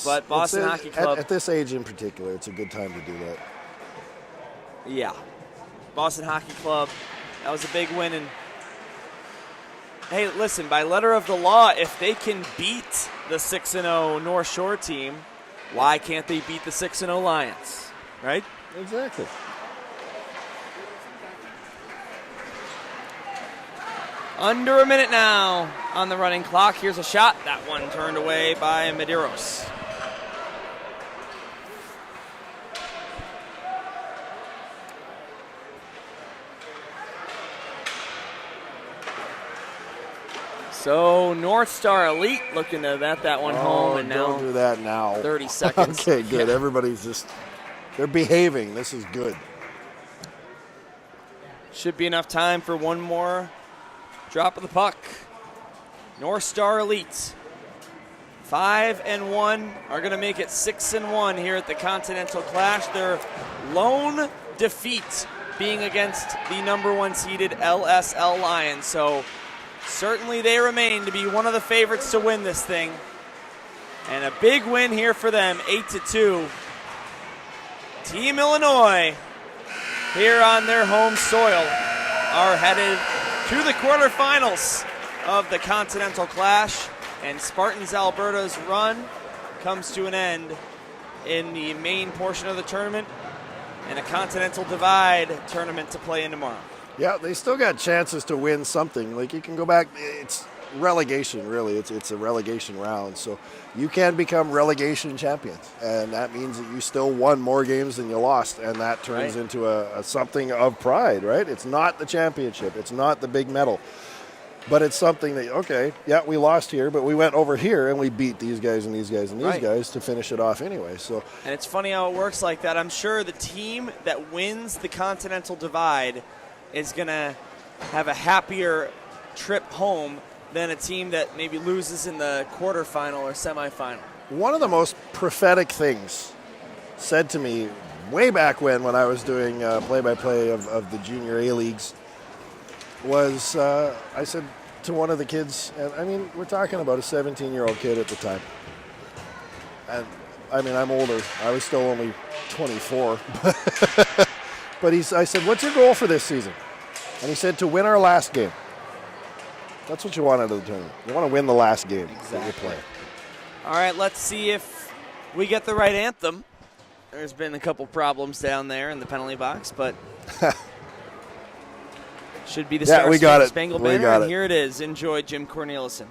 But Boston Hockey Club, at this age in particular, it's a good time to do that. Yeah. Boston Hockey Club, that was a big win. And hey, listen, by letter of the law, if they can beat the 6-0 North Shore team, why can't they beat the 6-0 Lions, right? Exactly. Under a minute now on the running clock. Here's a shot. That one turned away by Medeiros. So Northstar Elite looking to bat that one home, and now don't do that now. 30 seconds. Okay, good. Yeah. Everybody's they're behaving. This is good. Should be enough time for one more drop of the puck. Northstar Elite, 5-1, are going to make it 6-1 here at the Continental Clash. Their lone defeat being against the number 1 seeded LSL Lions. So certainly they remain to be one of the favorites to win this thing. And a big win here for them, 8-2. Team Illinois, here on their home soil, are headed to the quarterfinals of the Continental Clash, and Spartans Alberta's run comes to an end in the main portion of the tournament, and a Continental Divide tournament to play in tomorrow. Yeah, they still got chances to win something. Like, you can go back. It's relegation, really. It's a relegation round, so you can become relegation champions, and that means that you still won more games than you lost, and that turns into a something of pride, right? It's not the championship, it's not the big medal, but it's something that, okay, yeah, we lost here, but we went over here and we beat these guys and these guys and these guys to finish it off anyway. So, and it's funny how it works like that. I'm sure the team that wins the Continental Divide is going to have a happier trip home than a team that maybe loses in the quarterfinal or semifinal. One of the most prophetic things said to me way back when I was doing play-by-play of the junior A-leagues was, I said to one of the kids, and I mean, we're talking about a 17-year-old kid at the time. And I mean, I'm older. I was still only 24. But I said, what's your goal for this season? And he said, to win our last game. That's what you want out of the tournament. You want to win the last game that you play. All right, let's see if we get the right anthem. There's been a couple problems down there in the penalty box, but should be the Star we got it. Spangled We Banner, got and it. here it is. Enjoy, Jim Cornelison.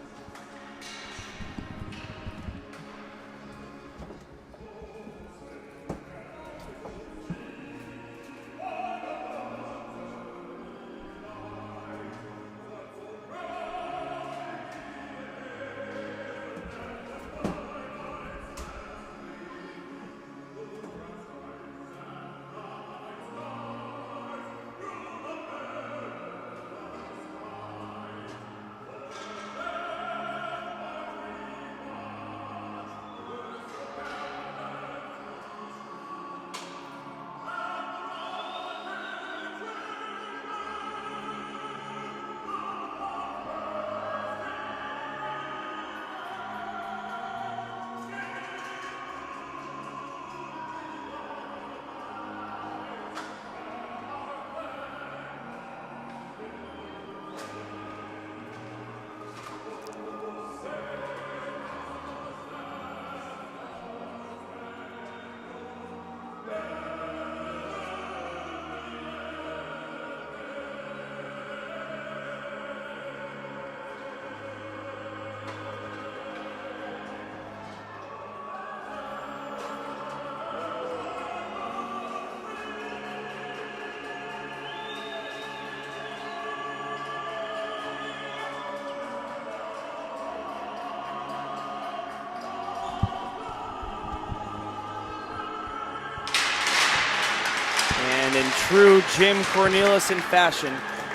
And in true Jim Cornelison fashion,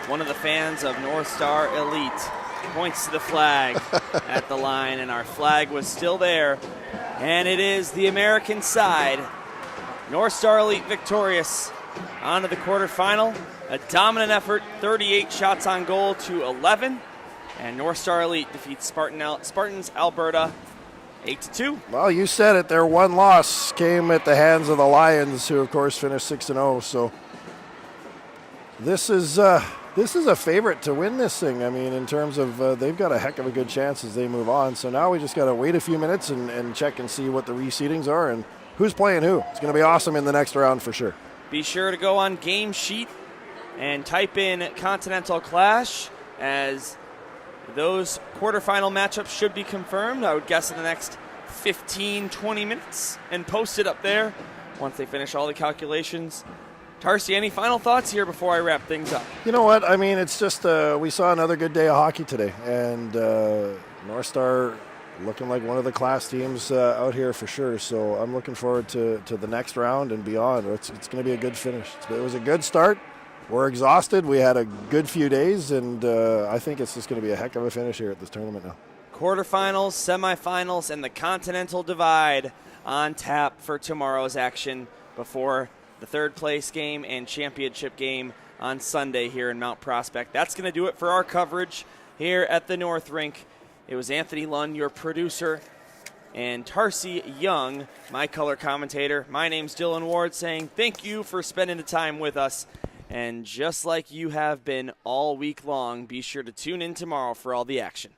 one of the fans of Northstar Elite points to the flag at the line, and our flag was still there. And it is the American side. Northstar Elite victorious on to the quarterfinal. A dominant effort, 38 shots on goal to 11. And Northstar Elite defeats Spartans Alberta 8-2. Well, you said it. Their one loss came at the hands of the Lions, who, of course, finished 6-0. So this is a favorite to win this thing. I mean, in terms of they've got a heck of a good chance as they move on. So now we just got to wait a few minutes and check and see what the reseedings are and who's playing who. It's going to be awesome in the next round for sure. Be sure to go on Game Sheet and type in Continental Clash, as those quarterfinal matchups should be confirmed, I would guess, in the next 15-20 minutes, and post it up there once they finish all the calculations. Tarsi, any final thoughts here before I wrap things up? You know what? I mean, it's just we saw another good day of hockey today, and Northstar looking like one of the class teams out here for sure. So I'm looking forward to the next round and beyond. It's going to be a good finish. It was a good start. We're exhausted. We had a good few days, and I think it's just going to be a heck of a finish here at this tournament now. Quarterfinals, semifinals, and the Continental Divide on tap for tomorrow's action before the third place game and championship game on Sunday here in Mount Prospect. That's going to do it for our coverage here at the North Rink. It was Anthony Lund, your producer, and Tarsi Young, my color commentator. My name's Dylan Ward, saying thank you for spending the time with us. And just like you have been all week long, be sure to tune in tomorrow for all the action.